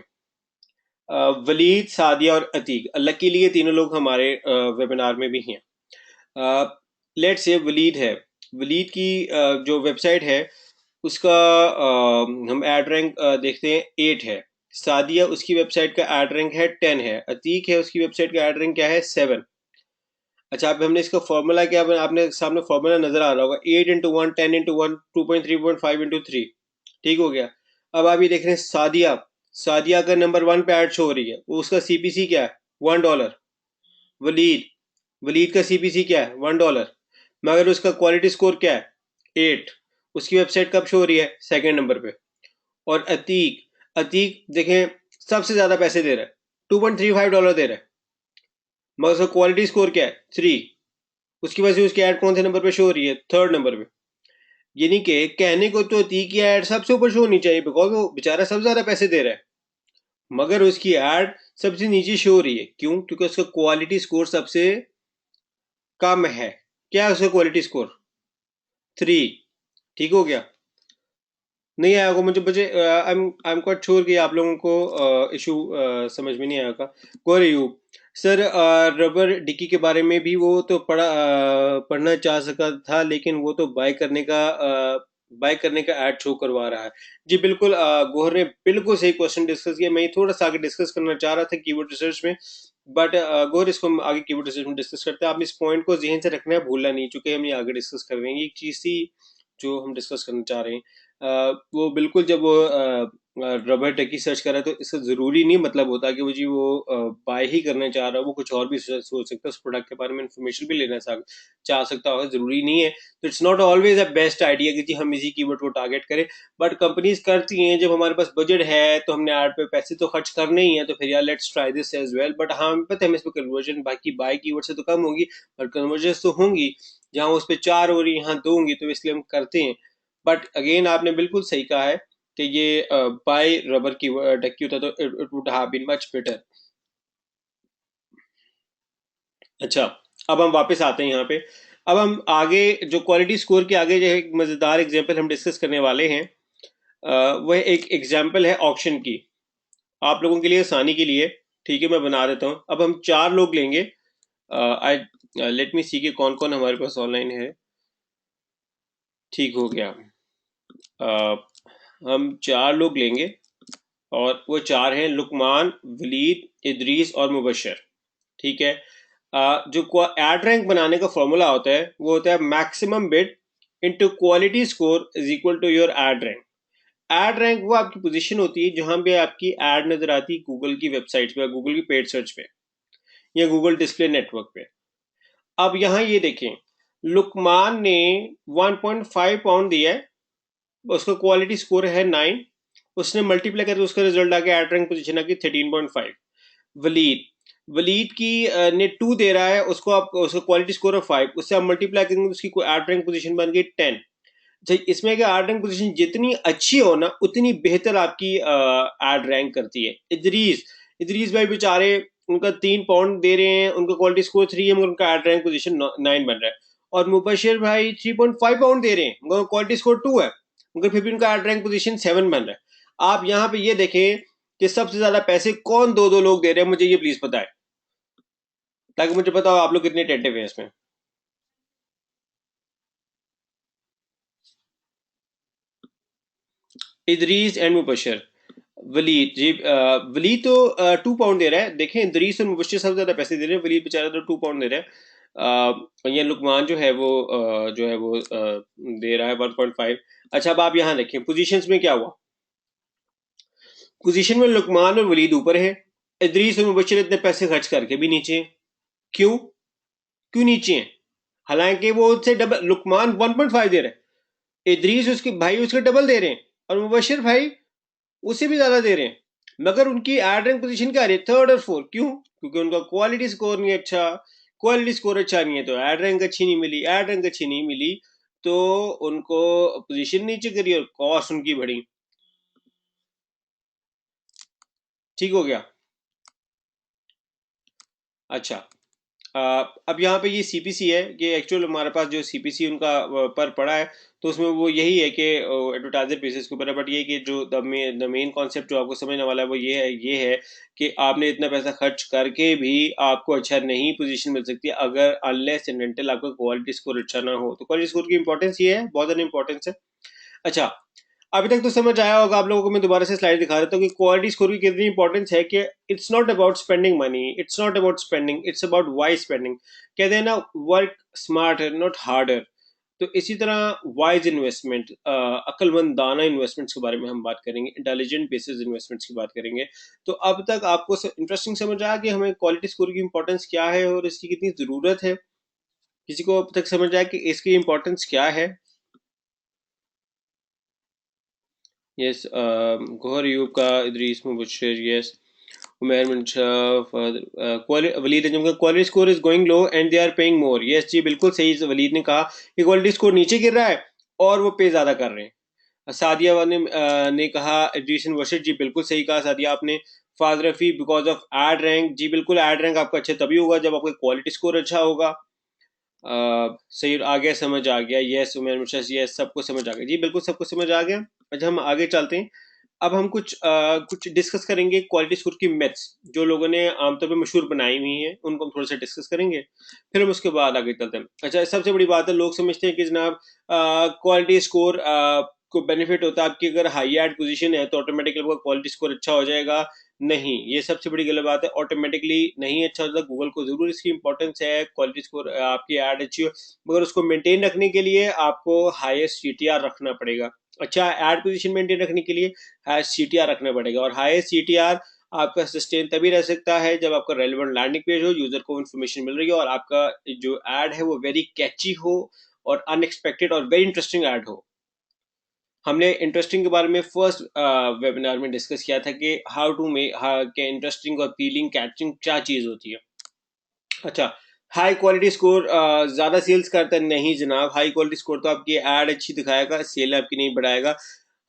वलीद, सादिया और अतीक, लकीली ये तीनों लोग हमारे वेबिनार में भी हैं। लेट से वलीद है, वलीद की जो वेबसाइट है उसका हम एड रैंक देखते हैं 8 है। सादिया, उसकी वेबसाइट का एड रैंक है 10 है। अतीक है, उसकी वेबसाइट का एड रैंक क्या है? 7। अच्छा, अब हमने इसका फॉर्मूला क्या, आपने सामने फॉर्मूला नजर आ रहा होगा, 8 into 1, 10 into 1, 2.3.5 into 3। ठीक हो गया? अब आप ये देख रहे हैं सादिया, सादिया का नंबर 1 पे ऐड शो हो रही है, वो उसका सीपीसी क्या है? $1। वलीद, वलीद का सीपीसी क्या है? $1। मगर उसका क्वालिटी स्कोर क्या है? 8। उसकी वेबसाइट कब शो हो रही है? सेकंड नंबर पे। और अतीक, अतीक देखें, सबसे ज्यादा पैसे दे रहा है, $2.35 दे रहा है, मगर उसका क्वालिटी स्कोर क्या है? 3। उसकी वजह से उसकी एड कौन से नंबर पे शो हो रही है? थर्ड नंबर पे। यानी कि कहने को तो अतीक की एड सबसे ऊपर शो होनी चाहिए, बिकॉज वो बेचारा सबसे ज्यादा पैसे दे रहा है, मगर उसकी एड सबसे नीचे शो हो रही है। क्यों? क्योंकि उसका क्वालिटी स्कोर सबसे कम है। क्या है उसका क्वालिटी स्कोर? 3। ठीक हो गया? नहीं आया होगा, मुझे आई एम क्वाइट श्योर कि आप लोगों को इशू समझ में नहीं आया होगा। Go you sir, rubber ducky के बारे में भी वो तो पढ़ना चाह सका था, लेकिन वो तो बाय करने का ऐड शो करवा रहा है। जी बिल्कुल, गोहर ने बिल्कुल सही क्वेश्चन डिस्कस किया। मैं थोड़ा सा आगे डिस्कस करना चाह रहा था कीवर्ड रिसर्च में, बट गोहर, इसको हम आगे कीवर्ड रिसर्च में डिस्कस करते हैं। आप इस पॉइंट को जहन से रखना है, भूलना नहीं, चूंकि हम ये आगे डिस्कस कर रहे हैं। ये एक चीज थी जो हम डिस्कस करना चाह रहे हैं। वो बिल्कुल, जब वो रबर टकी सर्च कर रहा है, तो इसका जरूरी नहीं मतलब होता कि वो जी वो बाय ही करना चाह रहा है। वो कुछ और भी सोच सकता है, उस प्रोडक्ट के बारे में इंफॉर्मेशन भी लेना चाह सकता होगा, जरूरी नहीं है। तो it's not always a best idea कि जी हम इसी कीवर्ड को टारगेट करें। बट कंपनीज करती हैं, जब हमारे पास बजट है तो हमने ऐड पे पैसे तो खर्च करने ही है, तो फिर यार let's try this as well. But हाँ, हमें पता है, हम इस पर कन्वर्जन बाकी बाय कीवर्ड से तो कम होगी, पर कन्वर्जन तो होंगी। जहाँ उस पर 4 हो रही है, यहाँ 2 होंगी, तो इसलिए हम करते हैं। बट अगेन, आपने बिल्कुल सही कहा है कि ये बाय रबर की डक्की होता तो it would have been much better. अच्छा, अब हम वापस आते हैं यहाँ पे। अब हम आगे जो क्वालिटी स्कोर के आगे जो एक मजेदार एग्जांपल हम डिस्कस करने वाले हैं, वह एक एग्जांपल है ऑक्शन की। आप लोगों के लिए आसानी के लिए, ठीक है, मैं बना देता हूँ। अब हम 4 लोग लेंगे। आई लेट मी सी कि कौन कौन हमारे पास ऑनलाइन है। ठीक हो गया। uh, हम 4 लोग लेंगे और वो 4 हैं लुकमान, वलीद, इदरीस और मुबशर। ठीक है। जो एड रैंक बनाने का फॉर्मूला होता है वो होता है maximum bid into quality score is equal to your ad rank. Ad rank वो आपकी पोजीशन होती है जहां पे आपकी एड नजर आती है गूगल की वेबसाइट पे, गूगल की पेड सर्च पे या गूगल डिस्प्ले नेटवर्क पे। अब यहाँ ये देखें, लुकमान ने 1.5 पाउंड दिया है, उसका क्वालिटी स्कोर है 9, उसने मल्टीप्लाई करके उसका रिजल्ट आके एड रैंक पोजीशन आ गई 13.5। वलीद वलीद की ने 2 दे रहा है, उसको आप उसका क्वालिटी स्कोर है 5, उससे आप मल्टीप्लाई करेंगे उसकी एड रैंक पोजीशन बन गई 10। इसमें क्या एड रैंक पोजीशन जितनी अच्छी हो ना उतनी बेहतर आपकी एड रैंक करती है। इदरीस इदरीस भाई बेचारे, उनका 3 पाउंड दे रहे हैं, उनका क्वालिटी स्कोर 3 है मगर उनका एड रैंक पोजीशन 9 बन रहा है। और मुबशिर भाई 3.5 पाउंड दे रहे हैं मगर क्वालिटी स्कोर 2 है, मगर फिर भी उनका एड रैंक पोजीशन 7 बन रहा है। आप यहाँ पे ये देखें कि सबसे ज्यादा पैसे कौन दो दो लोग दे रहे हैं, मुझे ये प्लीज पता है, ताकि मुझे पता हो आप लोग कितने टेंटिव हैं इसमें। इदरीस एंड मुबशर। वलीद जी, वलीद तो 2 पाउंड दे रहा है। देखें इदरीस और मुबशर सबसे ज्यादा पैसे दे रहे हैं, वलीद बेचारा तो 2 पाउंड दे रहा है। ये लुकमान जो है वो दे रहा है 1.5। अच्छा अब आप यहाँ देखें पोजीशंस में क्या हुआ। पोजीशन में लुकमान और वलीद ऊपर है, इदरीस और मुबशर इतने पैसे खर्च करके भी नीचे हैं। क्यों क्यों नीचे हैं? हालांकि वो उससे डबल, लुकमान 1.5 दे रहा है, इदरीस उसके भाई उसके डबल दे रहे हैं, और मुबशर भाई उससे भी ज्यादा दे रहे हैं, मगर उनकी एड रैंक पोजीशन क्या आ रही है, 3rd और 4th। क्यों? क्योंकि उनका क्वालिटी स्कोर नहीं अच्छा। क्वालिटी स्कोर अच्छा नहीं है तो एड रैंक अच्छी नहीं मिली, एड रैंक अच्छी नहीं मिली तो उनको पोजीशन नीचे करी और कॉस्ट उनकी बढ़ी। ठीक हो गया। अच्छा, अब यहाँ पे ये सीपीसी है कि एक्चुअल हमारे पास जो सीपीसी उनका पर पड़ा है, तो उसमें वो यही है कि एडवर्टाइजर बेसिस के ऊपर है। बट ये कि जो द मेन कॉन्सेप्ट जो आपको समझने वाला है वो ये है कि आपने इतना पैसा खर्च करके भी आपको अच्छा नहीं पोजीशन मिल सकती अगर अनलेस एंड अनटिल आपका क्वालिटी स्कोर अच्छा ना हो। तो क्वालिटी स्कोर की इंपॉर्टेंस ये है, बहुत ज़्यादा इंपॉर्टेंस है। अच्छा, अभी तक तो समझ आया होगा आप लोगों को, मैं दोबारा से स्लाइड दिखा देता हूँ कि क्वालिटी स्कोर की कितनी इंपॉर्टेंस है। कि it's not about spending money, it's not about spending, it's about why spending. कहते हैं ना, वर्क स्मार्टर नॉट हार्डर। तो इसी तरह वाइज इन्वेस्टमेंट, अक्लमंदाना इन्वेस्टमेंट्स के बारे में हम बात करेंगे, इंटेलिजेंट बेसिस इन्वेस्टमेंट्स की बात करेंगे। तो अब तक आपको इंटरेस्टिंग समझ आया कि हमें क्वालिटी स्कोर की इंपॉर्टेंस क्या है और इसकी कितनी ज़रूरत है? किसी को अब तक समझ आया कि इसकी इंपॉर्टेंस क्या है? यस, गौहर यूब का, इदरीस मुबशर, यस, उमैर मुनशफ, वलीद अजम का quality score is going low and they are paying more. Yes जी, बिल्कुल सही वलीद ने कहा कि क्वालिटी स्कोर नीचे गिर रहा है और वो पे ज्यादा कर रहे हैं। सादिया ने कहा एडिशन वर्सेस, जी बिल्कुल सही कहा सादिया आपने। Faaz Rafi because of ad rank, जी बिल्कुल एड रैंक आपका अच्छा तभी होगा जब आपका क्वालिटी स्कोर अच्छा होगा। सही, आ गया, समझ आ गया। यस उमैर मुर्शद, यस सबको समझ आ गया जी, बिल्कुल सबको समझ आ गया। अच्छा हम आगे चलते हैं। अब हम कुछ डिस्कस करेंगे क्वालिटी स्कोर की मेथड्स जो लोगों ने आमतौर पे मशहूर बनाई हुई हैं, उनको हम थोड़ा सा डिस्कस करेंगे, फिर हम उसके बाद आगे चलते हैं। अच्छा, सबसे बड़ी बात है, लोग समझते हैं कि जनाब क्वालिटी स्कोर को बेनिफिट होता है आपकी अगर हाई एड पोजीशन है तो ऑटोमेटिकली आपका क्वालिटी स्कोर अच्छा हो जाएगा। नहीं, ये सबसे बड़ी गलत बात है। ऑटोमेटिकली नहीं अच्छा होता, गूगल को जरूर इसकी इंपॉर्टेंस है क्वालिटी स्कोर आपकी एड अच्छी हो, मगर उसको मेंटेन रखने के लिए आपको हाईएस्ट सीटीआर रखना पड़ेगा। अच्छा, एड पोजीशन मेंटेन रखने के लिए हाईएस्ट सीटीआर रखना पड़ेगा, और हाईएस्ट सीटीआर आपका सस्टेन तभी रह सकता है जब आपका रेलेवेंट लैंडिंग पेज हो, यूजर को इन्फॉर्मेशन मिल रही हो और आपका जो एड है वो वेरी कैची हो और अनएक्सपेक्टेड और वेरी इंटरेस्टिंग एड हो। हमने इंटरेस्टिंग के बारे में फर्स्ट वेबिनार में डिस्कस किया था कि हाउ टू मेक के इंटरेस्टिंग और अपीलिंग कैचिंग क्या चीज होती है। अच्छा, हाई क्वालिटी स्कोर ज्यादा सेल्स करता है? नहीं जनाब, हाई क्वालिटी स्कोर तो आपकी एड अच्छी दिखाएगा, सेल आपकी नहीं बढ़ाएगा।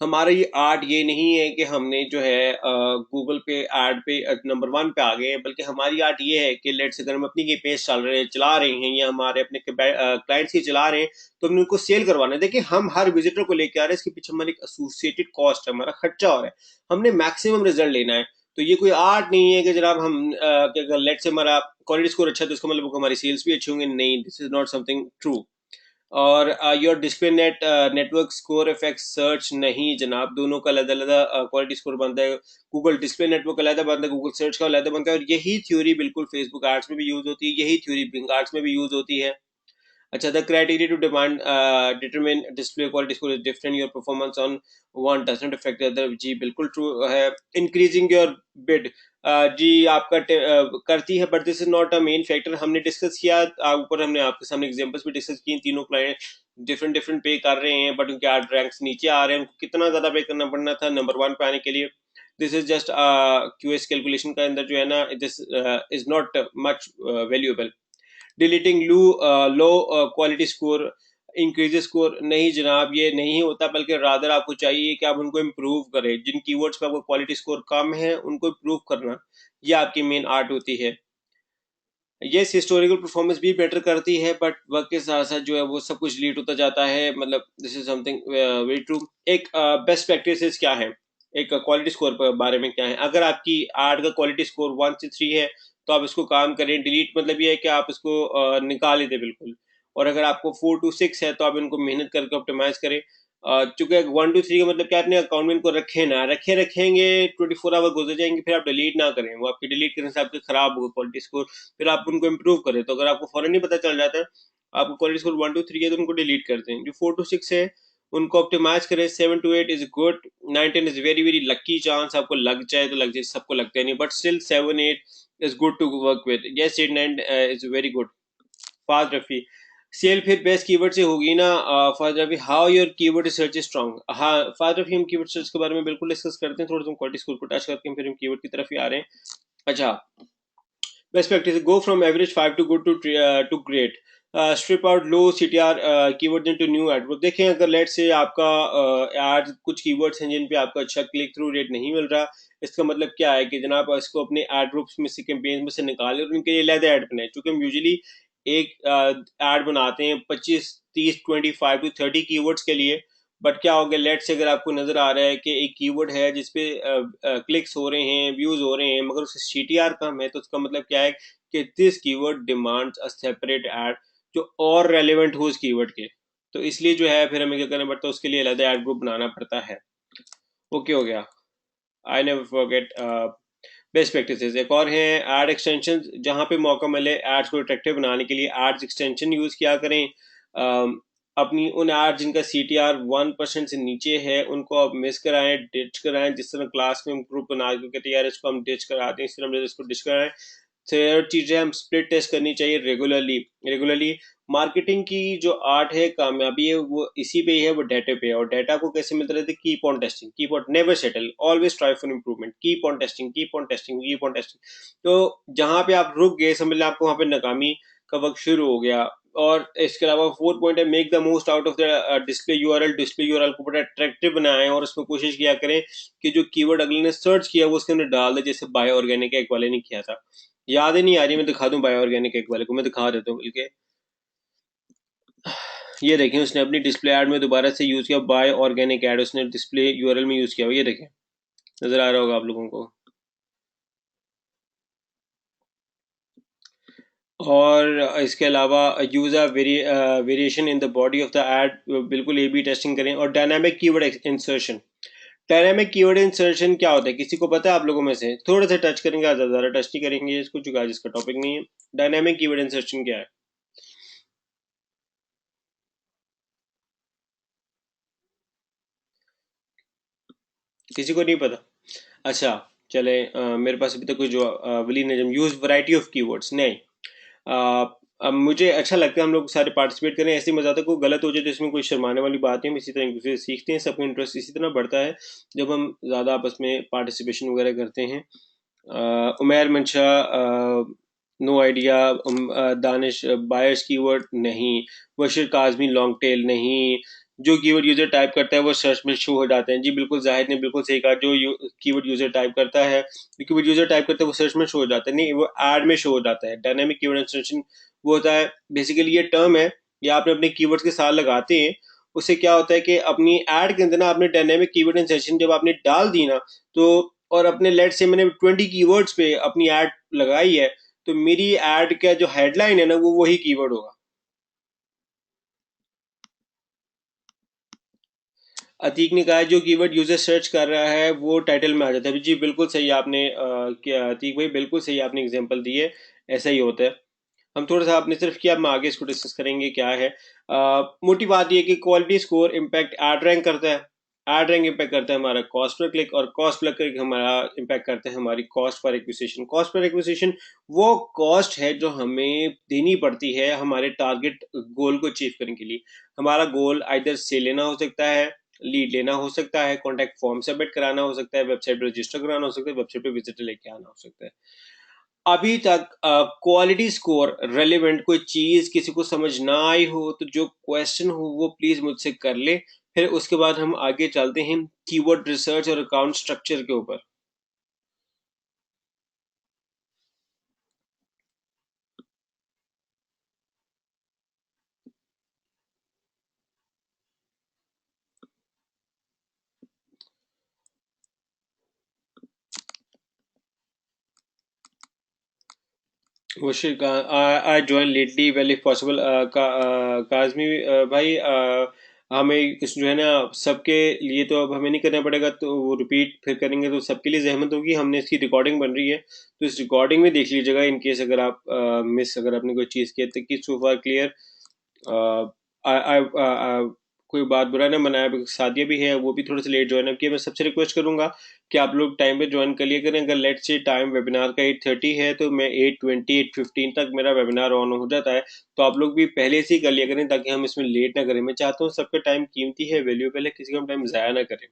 हमारा ये आर्ट ये नहीं है कि हमने जो है गूगल पे एड पे नंबर 1 पे आ गए, बल्कि हमारी आर्ट ये है कि लेट्स अगर हम अपनी ये पेज चला रहे हैं या हमारे अपने क्लाइंट्स ही चला रहे हैं तो हमने उनको सेल करवाना है। देखिए, हम हर विजिटर को लेके आ रहे हैं, इसके पीछे हमारी एसोसिएटेड कॉस्ट है, हमारा खर्चा हो रहा है, हमने मैक्सिमम रिजल्ट लेना है। तो ये कोई आर्ट नहीं है कि जनाब हम कि अगर लेट से हमारा क्वालिटी स्कोर अच्छा है तो इसका मतलब हमारी सेल्स भी अच्छी होंगी, नहीं, this is not something true. और your display network score effect search, नहीं जनाब, दोनों का अलग अलग क्वालिटी स्कोर बनता है। गूगल डिस्प्ले नेटवर्क अलग बनता है, गूगल सर्च का अलग बनता है, और यही थ्योरी बिल्कुल फेसबुक एड्स में भी यूज होती है, यही थ्योरी बिंग एड्स में भी यूज होती है। अच्छा, the criteria to demand determine display quality score is different, your performance on one does not affect other, जी बिल्कुल ट्रू है। इंक्रीजिंग योर बिड, जी आपका करती है, but this is not a main factor. हमने डिस्कस किया ऊपर, हमने आपके सामने एग्जांपल्स भी डिस्कस किए, तीनों क्लाइंट डिफरेंट डिफरेंट पे कर रहे हैं, बट उनके एड रैंक्स नीचे आ रहे हैं, उनको कितना ज्यादा पे करना पड़ना था नंबर वन पे आने के लिए। This is just QS calculation का अंदर जो है ना, this is not much valuable. Deleting low quality score increases score, नहीं जनाब, ये नहीं होता, बल्कि रादर आपको चाहिए कि आप उनको इम्प्रूव करें। जिन कीवर्ड्स पे आपको क्वालिटी स्कोर कम है उनको इम्प्रूव करना, ये आपकी मेन आर्ट होती है। ये हिस्टोरिकल परफॉर्मेंस भी बेटर करती है, बट वक्त के साथ साथ जो है वो सब कुछ डिलीट होता जाता है, मतलब this is something very true. एक बेस्ट प्रैक्टिसेस क्या है, एक क्वालिटी स्कोर पर बारे में क्या है। अगर आपकी आर्ट का क्वालिटी स्कोर 1 से 3 है तो आप इसको काम करें। डिलीट मतलब ये है कि आप इसको निकाल ही दें बिल्कुल। और अगर आपको 4 to 6 है तो आप इनको मेहनत करके ऑप्टिमाइज करें। चूंकि 1 to 3 का मतलब क्या, अपने अकाउंट में इनको रखे ना रखेंगे, 24 आवर गुजर जाएंगे, फिर आप डिलीट ना करें, वो आपकी डिलीट करने से आपके खराब होगा क्वालिटी स्कोर, फिर आप उनको इम्प्रूव करें। तो अगर आपको फौरन नहीं पता चल जाता है आपको क्वालिटी स्कोर 1 to 3 है तो उनको डिलीट कर दें। जो 4 to 6 है उनको ऑप्टिमाइज करें। 7 to 8 is good, 9 10 is very very lucky chance, आपको लग जाए तो लग जाए, सबको लगता है नहीं, but still 7 8 is good to work with. Yes, 8 9 is very good. Fast Rafi, sale फिर बेस्ट कीवर्ड से होगी ना। Fast Rafi, how your keyword research is strong. हाँ फास्ट रफी, हम कीवर्ड सर्च के बारे में बिल्कुल डिस्कस करते हैं, थोड़ा सा क्वालिटी स्कोर को टच करके हम फिर हम कीवर्ड की तरफ ही आ रहे हैं। अच्छा, best practice, go from average 5 to good to great. Strip out low CTR keyword into new ad group. देखें, अगर लेट से आपका एड कुछ कीवर्ड्स हैं जिन पे आपका अच्छा क्लिक थ्रू रेट नहीं मिल रहा, इसका मतलब क्या है कि जनाब इसको अपने एड ग्रुप्स में से, कैंपेन में से निकालें और उनके लिए अलग ऐड बनाए। क्योंकि हम यूजुअली एक ऐड बनाते हैं 25 30 25 to 30 कीवर्ड्स के लिए, बट क्या हो गया, लेट से अगर आपको नजर आ रहा है कि एक कीवर्ड है जिसपे क्लिक्स हो रहे हैं, व्यूज हो रहे हैं, मगर उससे सीटीआर कम है, तो उसका मतलब क्या है कि this keyword demands a separate add जो और रेलेवेंट हो उस कीवर्ड के। तो इसलिए जो है फिर हमें क्या करना पड़ता है, उसके लिए अलग ऐड ग्रुप बनाना पड़ता है। ओके हो गया। I never forget best practices. एक और है एड एक्सटेंशन, जहां पे मौका मिले एड्स को अट्रैक्टिव बनाने के लिए एड्स एक्सटेंशन यूज किया करें। अपनी उन एड्स जिनका CTR 1% से नीचे है उनको आप मिस कराएं, डिच कराएं। जिस तरह क्लास में हम ग्रुप बना के कहते हैं यार इसको हम डिच कराते हैं, इस तरह हम इसको डिच कराएं। थर्ड चीज है, हम स्प्लिट टेस्ट करनी चाहिए रेगुलरली। मार्केटिंग की जो आर्ट है, कामयाबी है, वो इसी पे ही है, वो डाटा पे है। और डाटा को कैसे मिलता रहता है, keep on testing, keep on never settle, always try for improvement, keep on testing, keep on testing, keep on testing. तो जहां पे आप रुक गए, समझ लें आपको वहां पे नाकामी का वक्त शुरू हो गया। और इसके अलावा फोर्थ पॉइंट है, make the most out of the display URL को बड़ा अट्रैक्टिव बनाएं और उसमें कोशिश किया करें कि जो कीवर्ड अगले ने सर्च किया वो उसके अंदर डाल दे, जैसे बायो ऑर्गेनिक एक वाले ने किया था। याद ही नहीं आ रही, मैं दिखा दूं बायो ऑर्गेनिक एक वाले को, मैं दिखा देता हूँ बल्कि। ये देखें, उसने अपनी डिस्प्ले ऐड में दोबारा से यूज किया बायो ऑर्गेनिक ऐड, उसने डिस्प्ले यूआरएल में यूज किया हुआ, ये देखें, नजर आ रहा होगा आप लोगों को। और इसके अलावा use a variation in the body of the ad, बिल्कुल ए बी टेस्टिंग करें। और dynamic keyword insertion, dynamic keyword insertion क्या होता है, किसी को पता है आप लोगों में से? थोड़ा सा टच करेंगे, ज़्यादा टच नहीं करेंगे इसको, चुका जिसका टॉपिक नहीं है। डायनामिक कीवर्ड इंसर्शन क्या है? किसी को नहीं पता? अच्छा, चले, मेरे पास अभी तक कोई जो वली नजम, यूज वैरायटी ऑफ कीवर्ड्स, नहीं। अब मुझे अच्छा लगता है हम लोग सारे पार्टिसिपेट करें, ऐसे मजा आता है, कोई गलत हो जाए तो इसमें कोई शर्माने वाली बात नहीं, हम इसी तरह एक दूसरे से सीखते हैं, सबका इंटरेस्ट इसी तरह बढ़ता है जब हम ज़्यादा आपस में पार्टिसिपेशन वगैरह करते हैं। Umair Mansha, no idea. Danish, buyers keyword नहीं। बशीर काजमी, लॉन्ग टेल नहीं। जो कीवर्ड यूजर टाइप करता है वो सर्च में शो हो जाते हैं, जी बिल्कुल, जाहिद ने बिल्कुल सही कहा, जो कीवर्ड यूजर टाइप करता है, जो कीवर्ड यूजर टाइप करता है वो सर्च में शो हो जाता है, नहीं वो एड में शो हो जाता है। डायनेमिक कीवर्ड इंसर्शन वो होता है, बेसिकली ये टर्म है, ये आपने अपने कीवर्ड्स के साथ लगाते हैं। उससे क्या होता है कि अपनी एड के अंदर ना आपने डायनेमिक कीवर्ड इंसर्शन जब आपने डाल दी ना, तो और अपने लेट से मैंने 20 कीवर्ड्स पे अपनी ऐड लगाई है, तो मेरी ऐड का जो हेडलाइन है ना वो वही कीवर्ड होगा। अतीक ने कहा है, जो कीवर्ड यूजर सर्च कर रहा है वो टाइटल में आ जाता है। जी बिल्कुल सही आपने क्या अतीक भाई, बिल्कुल सही आपने एग्जांपल दी है, ऐसा ही होता है। हम थोड़ा सा आपने सिर्फ किया, हम आगे इसको डिस्कस करेंगे क्या है। मोटी बात यह कि quality score impact ad rank करता है, एड रैंक इम्पैक्ट करता है हमारा कॉस्ट पर क्लिक, और कॉस्ट पर क्लिक हमारा इम्पैक्ट करता है हमारी cost per acquisition. Cost per acquisition वो कॉस्ट है जो हमें देनी पड़ती है हमारे टारगेट गोल को अचीव करने के लिए। हमारा गोल आइदर से लेना हो सकता है, लीड लेना हो सकता है, कॉन्टैक्ट फॉर्म सबमिट कराना हो सकता है, वेबसाइट पर रजिस्टर कराना हो सकता है, वेबसाइट पे विजिटर लेके आना हो सकता है। अभी तक क्वालिटी स्कोर रेलिवेंट कोई चीज किसी को समझ ना आई हो तो जो क्वेश्चन हो वो प्लीज मुझसे कर ले, फिर उसके बाद हम आगे चलते हैं कीवर्ड रिसर्च और अकाउंट स्ट्रक्चर के ऊपर। मुश्किल I join lately well if possible. Kazmi भाई, हमें इस जो है ना सबके लिए तो अब हमें नहीं करना पड़ेगा, तो वो रिपीट फिर करेंगे तो सबके लिए जहमत होगी। हमने इसकी रिकॉर्डिंग बन रही है तो इस रिकॉर्डिंग में देख लीजिएगा, इन केस अगर आप मिस अगर आपने कोई चीज़ की है तो कि सो फार क्लियर। कोई बात बुरा ना मनाया, सादिया भी है, वो भी थोड़ा सा लेट ज्वाइन अब किया। मैं सबसे रिक्वेस्ट करूंगा कि आप लोग टाइम पे ज्वाइन कर लिया करें। अगर लेट से टाइम वेबिनार का 8:30 है तो मैं 8:20 8:15 तक मेरा वेबिनार ऑन हो जाता है, तो आप लोग भी पहले से ही कर लिया करें ताकि हम इसमें लेट ना करें। मैं चाहता हूँ सबका टाइम कीमती है, वैल्यूएबल है, किसी का टाइम ज़ाया ना करें।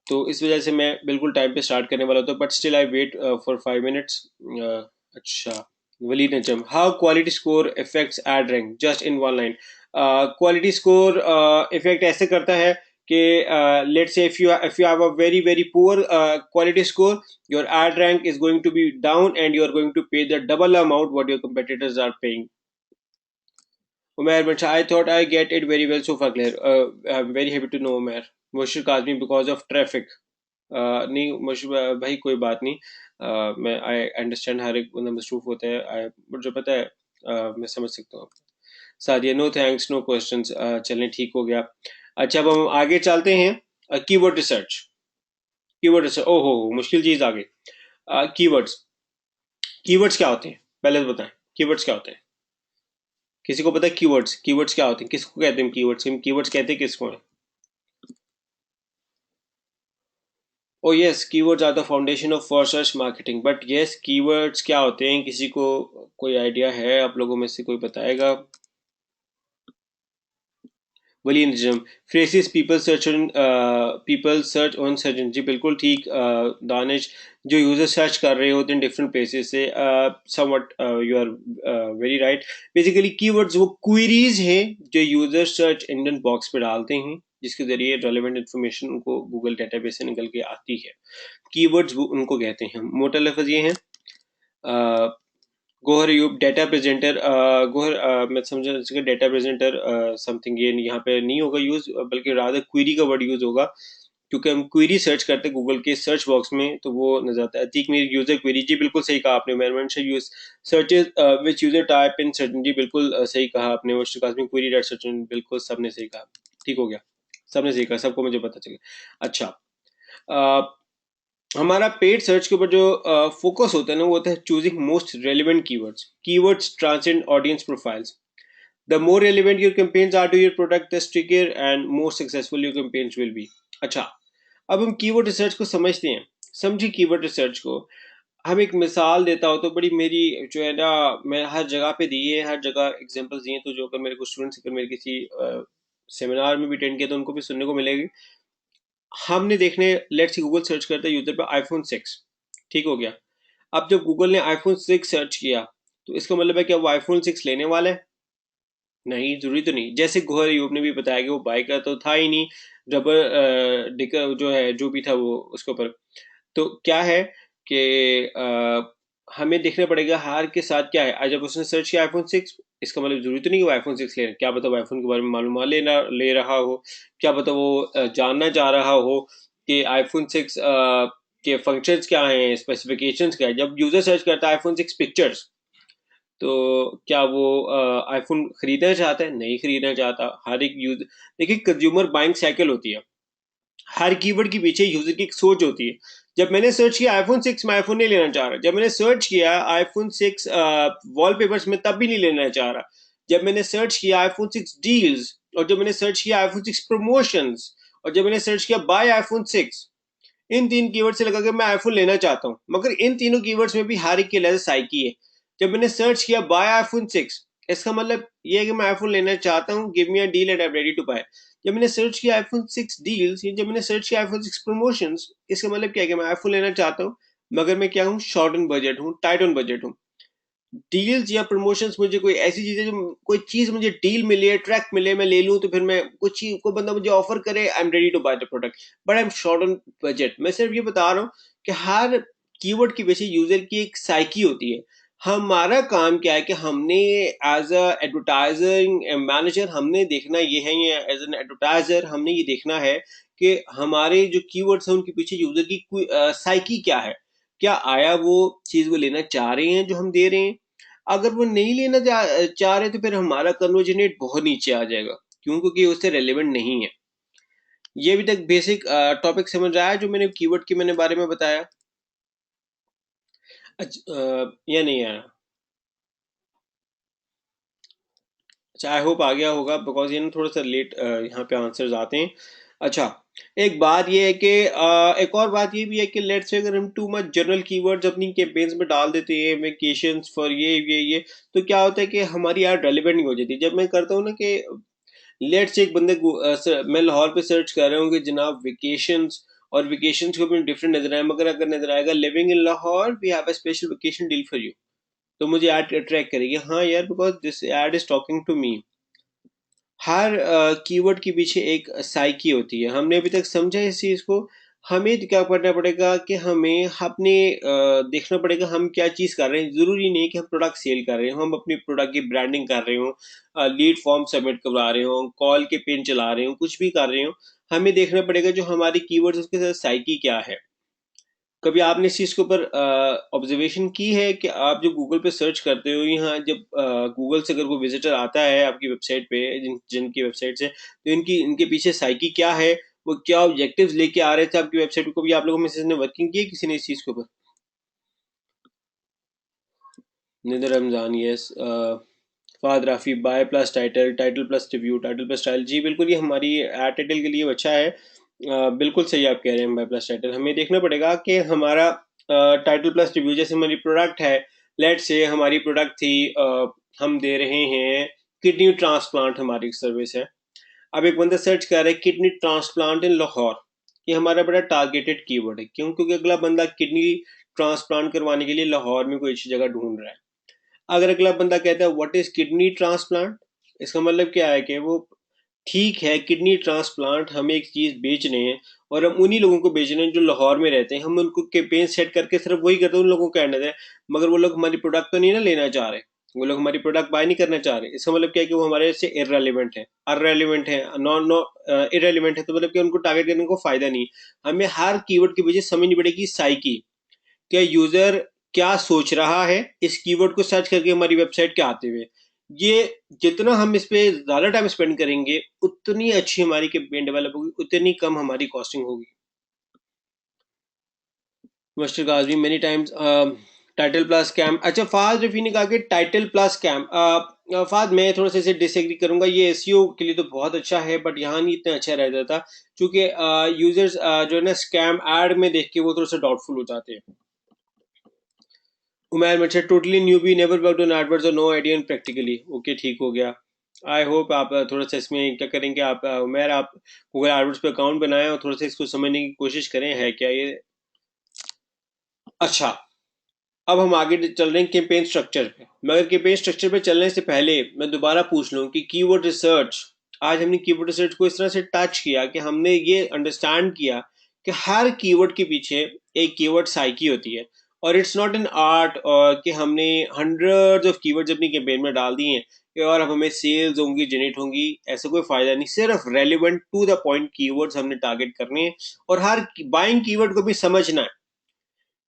तो इस वजह से मैं बिल्कुल टाइम पे स्टार्ट करने वाला था, but still I wait for 5 minutes. अच्छा, Waleed Najam, how quality score effects ad rank just in one line. Quality score effect ऐसे करता है कि let's say if you have a very very poor quality score, your ad rank is going to be down and you are going to pay the double amount what your competitors are paying. Umair Bansha, I thought I get it very well so far, Claire. I'm very happy to know, Umair. Mushir Kazmi because of traffic. नहीं मुझे भाई कोई बात नहीं। मैं आई अंडरस्टैंड, हर एक बंदा मसरूफ होता है। मुझे पता है, मैं समझ सकता हूँ। Sadia, no thanks no questions. चलें, ठीक हो गया। अच्छा, अब हम आगे चलते हैं। कीवर्ड रिसर्च, कीवर्ड रिसर्च, ओहो मुश्किल चीज़ आ गई। कीवर्ड्स, कीवर्ड्स क्या होते हैं पहले तो बताएं, कीवर्ड्स क्या होते हैं? किसी को पता है कीवर्ड्स, कीवर्ड्स क्या होते हैं, किसको कहते हैं कीवर्ड्स, हम कीवर्ड्स कहते हैं किसको हैं? Oh yes, keywords are the foundation of for search marketing. But yes, keywords क्या होते हैं, किसी को कोई आइडिया है? आप लोगों में से कोई बताएगा? वलीनिज्म, phrases people search on search engine. जी बिल्कुल ठीक। दानिश, जो यूजर सर्च कर रहे होते हैं डिफरेंट प्लेसेस से, somewhat you are very right. Basically keywords वो क्वेरीज हैं जो यूजर सर्च इंजन बॉक्स पे डालते हैं, जिसके जरिए रेलेवेंट इन्फॉर्मेशन उनको गूगल डेटाबेस से निकल के आती है। कीवर्ड्स उनको कहते हैं। मोटा लफ्ज ये हैं। गोहर यूब डेटा प्रेजेंटर, गोहर मैं समझा इसका डेटा प्रेजेंटर समथिंग, ये यहाँ पे नहीं होगा यूज, बल्कि रादर क्वेरी का वर्ड यूज होगा, क्योंकि हम क्वेरी सर्च करते हैं गूगल के सर्च बॉक्स में तो वो नजर आता है। अतीक में यूजर क्वेरी, जी बिल्कुल सही कहा आपने। Mention use searches which user type in search, जी बिल्कुल सही कहा आपने। वो क्वेरी डॉट सर्च, बिल्कुल सबने सही कहा, ठीक हो गया, सबने सही कहा, सबको मुझे पता चला। अच्छा, हमारा पेड सर्च के ऊपर जो फोकस होता है ना वो होता है choosing most relevant keywords. Keywords transcend audience profiles. The more relevant your campaigns are to your product, the sticker and more successful your campaigns will be. अच्छा, अब हम कीवर्ड रिसर्च को समझते हैं। समझिए कीवर्ड रिसर्च को। हम एक मिसाल देता हो तो बड़ी मेरी जो है ना, मैं हर जगह पे दी है, हर जगह एग्जांपल्स दिए, तो जो अगर मेरे को स्टूडेंट्स अगर मेरे किसी सेमिनार में भी अटेंड किया तो उनको भी सुनने को मिलेगी। हमने देखने, लेट्स सी गूगल सर्च करता है यूजर पे iPhone 6, ठीक हो गया। अब जब गूगल ने iPhone 6 सर्च किया तो इसका मतलब है कि अब वो iPhone 6 लेने वाला है? नहीं, जरूरी तो नहीं। जैसे गोहर अयूब ने भी बताया कि वो बाइक का तो था ही नहीं, रबर डिकर जो है जो भी था वो उसके ऊपर। तो क्या है कि हमें देखना पड़ेगा हार के साथ क्या है। आज जब उसने सर्च किया iPhone 6, इसका मतलब जरूरी तो नहीं कि वो iPhone 6 ले, क्या पता वो आईफोन के बारे में मालूम ले रहा हो, क्या पता वो जानना चाह रहा हो कि iPhone 6 उसके फंक्शंस क्या हैं, स्पेसिफिकेशंस क्या है। जब यूजर सर्च करता है आईफोन 6 पिक्चर्स, तो क्या वो आईफोन खरीदना चाहता है? नहीं खरीदना चाहता। हर एक यूजर, देखिए कंज्यूमर बाइंग साइकिल होती है, हर कीवर्ड के पीछे यूजर की एक सोच होती है। जब मैंने सर्च किया आईफोन 6, मैं आईफोन नहीं लेना चाह रहा। जब मैंने सर्च किया आईफोन 6 वॉलपेपर्स, में तब भी नहीं लेना चाह रहा। जब मैंने सर्च किया आईफोन 6 डील्स, और जब मैंने सर्च किया आईफोन 6 प्रमोशंस, और जब मैंने सर्च किया बाय आईफोन 6, इन तीन कीवर्ड से लगा कि मैं आईफोन लेना चाहता हूँ। मगर इन तीनों कीवर्ड्स में भी हर एक की अलग साइकी है। जब मैंने सर्च किया बाय आईफोन 6, इसका मतलब ये है कि मैं आईफोन लेना चाहता हूँ, give me a deal and I am ready to buy. जब मैंने सर्च किया आईफोन 6 डील्स, जब मैंने सर्च किया आईफोन 6 प्रमोशंस, इसका मतलब क्या है कि मैं आईफोन लेना चाहता हूँ, मगर मैं क्या हूँ, शॉर्ट ऑन बजट हूँ, टाइट ऑन बजट हूँ। डील्स या प्रमोशंस मुझे कोई ऐसी चीज है, जो कोई चीज मुझे डील मिले, ट्रैक मिले, मैं ले लूं, तो फिर मैं कुछ चीज को बंदा मुझे ऑफर करे, I am ready to buy the product, but I am short on budget. मैं सिर्फ ये बता रहा हूँ कि हर कीवर्ड की वजह यूजर की एक साइकी होती है। हमारा काम क्या है कि हमने एज अ एडवर्टाइजिंग मैनेजर, हमने देखना ये है, ये एज एन एडवर्टाइजर हमने ये देखना है कि हमारे जो कीवर्ड्स हैं उनके पीछे यूजर की साइकी क्या है। क्या आया वो चीज वो लेना चाह रहे हैं जो हम दे रहे हैं? अगर वो नहीं लेना चाह रहे, तो फिर हमारा कन्वर्जन रेट बहुत नीचे आ जाएगा। क्यों? क्योंकि उससे रेलेवेंट नहीं है। ये अभी तक बेसिक टॉपिक समझ रहा है जो मैंने कीवर्ड के मैंने बारे में बताया? या नहीं आया? अच्छा, आई होप आ गया होगा, बिकॉज ये ना थोड़ा सा लेट यहाँ पे आंसर्स आते हैं। अच्छा, एक बात ये है कि एक और बात ये भी है कि लेट्स से अगर हम टू मच जनरल कीवर्ड्स अपनी कैंपेन्स में डाल देते हैं, वेकेशंस फॉर ये, तो क्या होता है कि हमारी यार रेलिवेंट नहीं हो जाती। जब मैं करता हूँ ना कि लेट्स से एक बंदे मैं लाहौर पे सर्च कर रहा हूँ कि जनाब वेकेशंस, और वेकेशंस को भी डिफरेंट नजर आए, मगर अगर नजर आएगा living in Lahore we have a special vacation deal for you, तो मुझे ऐड अट्रैक्ट करेगी। हाँ यार, because this ad is talking to me. हर कीवर्ड के पीछे एक साइकी होती है। हमने अभी तक समझा इस चीज को। हमें तो क्या करना पड़ेगा कि हमें अपने देखना पड़ेगा हम क्या चीज कर रहे हैं। जरूरी नहीं कि हम प्रोडक्ट सेल कर रहे हो, हम अपनी प्रोडक्ट की ब्रांडिंग कर रहे हो, लीड फॉर्म सबमिट करवा रहे हो, कॉल के पिन चला रहे हो, कुछ भी कर रहे हो, हमें देखना पड़ेगा जो हमारी कीवर्ड्स उसके साथ साइकी क्या है। कभी आपने इस चीज के ऊपर ऑब्जर्वेशन की है कि आप जब गूगल पे सर्च करते हो, यहाँ जब गूगल से अगर कोई विजिटर आता है आपकी वेबसाइट पे, जिनकी वेबसाइट से, तो इनके पीछे साइकी क्या है, वो क्या ऑब्जेक्टिव्स लेके आ रहे थे आपकी वेबसाइट को? भी आप लोगों में से ने वर्किंग की है किसी ने इस चीज के ऊपर? Nida Ramzan, yes. Fahad Rafi, buy plus title, title plus review, title plus style, जी बिल्कुल, ये हमारी एड टाइटल के लिए अच्छा है। बिल्कुल सही आप कह रहे हैं। बाय प्लस टाइटल हमें देखना पड़ेगा कि हमारा टाइटल प्लस रिव्यू, जैसे हमारी प्रोडक्ट है, लेट से हमारी प्रोडक्ट थी, हम दे रहे हैं किडनी ट्रांसप्लांट, हमारी सर्विस है। अब एक बंदा सर्च कर रहा है किडनी ट्रांसप्लांट इन लाहौर, ये हमारा बड़ा टारगेटेड कीवर्ड है। क्यों? क्योंकि अगला बंदा किडनी ट्रांसप्लांट करवाने के लिए लाहौर में कोई अच्छी जगह ढूंढ रहा है। अगर अगला बंदा कहता है व्हाट इज किडनी ट्रांसप्लांट, इसका मतलब क्या है कि वो ठीक है, किडनी ट्रांसप्लांट हम एक चीज बेच रहे हैं, और हम उन्हीं लोगों को बेच रहे हैं जो लाहौर में रहते हैं। हम उनको कैंपेन सेट करके सिर्फ वही करते हैं, उन लोगों को कहना है, मगर वो लोग हमारी प्रोडक्ट तो नहीं ना लेना चाह रहे, वो लोग हमारी प्रोडक्ट बाय नहीं करना चाह रहे। इसका मतलब क्या है कि वो हमारे से इररेलेवेंट है, अनरेलेवेंट है, नॉन नो इररेलेवेंट है, तो मतलब कि उनको टारगेट करने को फायदा नहीं। हमें हर कीवर्ड के पीछे समझनी पड़ेगी साइकी, क्या यूजर क्या सोच रहा है इस कीवर्ड को सर्च करके हमारी वेबसाइट के आते हुए। ये जितना हम इस पे ज्यादा टाइम स्पेंड करेंगे, उतनी अच्छी हमारी कैंपेन डेवलप होगी, उतनी कम हमारी कॉस्टिंग होगी। Mister Ghazvi, many times title plus cam. अच्छा, फाज रफी ने कहा कि टाइटल प्लस कैम। फाज, मैं थोड़ा सा इसे डिसएग्री करूंगा। ये एसईओ के लिए तो बहुत अच्छा है, बट यहाँ नहीं इतना अच्छा रहता था, क्योंकि यूजर्स जो है ना स्कैम एड में देख के वो थोड़ा सा डाउटफुल हो जाते हैं। Umair Mircha, totally newbie, never worked on AdWords और no idea in practically. Okay, ठीक हो गया। आई होप आप थोड़ा सा इसमें क्या करेंगे, आप उमैर, आप गूगल एडवर्ड्स पे अकाउंट बनाएं और थोड़ा सा इसको समझने की कोशिश करें है क्या ये। अच्छा, अब हम आगे चल रहे हैं कैंपेन स्ट्रक्चर पे। मगर कैंपेन स्ट्रक्चर पे चलने से पहले मैं दोबारा पूछ लूं कि कीवर्ड रिसर्च, आज हमने कीवर्ड रिसर्च को इस तरह से टच किया कि हमने ये अंडरस्टैंड किया कि हर कीवर्ड के पीछे एक कीवर्ड साइकी होती है, और इट्स नॉट एन आर्ट, और कि हमने हंड्रेड्स ऑफ कीवर्ड्स अपनी कैंपेन में डाल दिए हैं और अब हमें सेल्स होंगी, जनरेट होंगी, ऐसा कोई फायदा नहीं। सिर्फ relevant to the point keywords हमने टारगेट करने हैं, और हर बाइंग कीवर्ड को भी समझना है।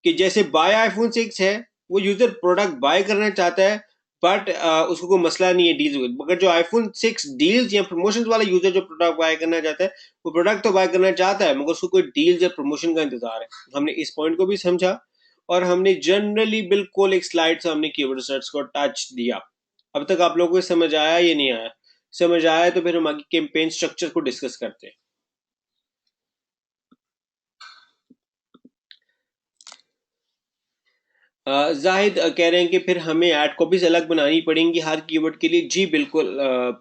कि जैसे बाय iPhone 6 है, वो यूजर प्रोडक्ट बाय करना चाहता है, बट उसको कोई मसला नहीं है डील्स, मगर जो iPhone 6 डील्स या प्रमोशन वाला यूजर जो प्रोडक्ट बाय करना चाहता है, वो प्रोडक्ट तो बाय करना चाहता है मगर उसको कोई डील्स या प्रमोशन का इंतजार है। हमने इस पॉइंट को भी समझा, और हमने जनरली बिल्कुल एक स्लाइड से हमने कीवर्ड सर्च को टच दिया। अब तक आप लोगों को समझ आया या नहीं आया? समझ आया तो फिर हम आगे कैंपेन स्ट्रक्चर को डिस्कस करते हैं। जाहिद कह रहे हैं कि फिर हमें ऐड कॉपीज अलग बनानी पड़ेंगी हर कीवर्ड के लिए। जी बिल्कुल,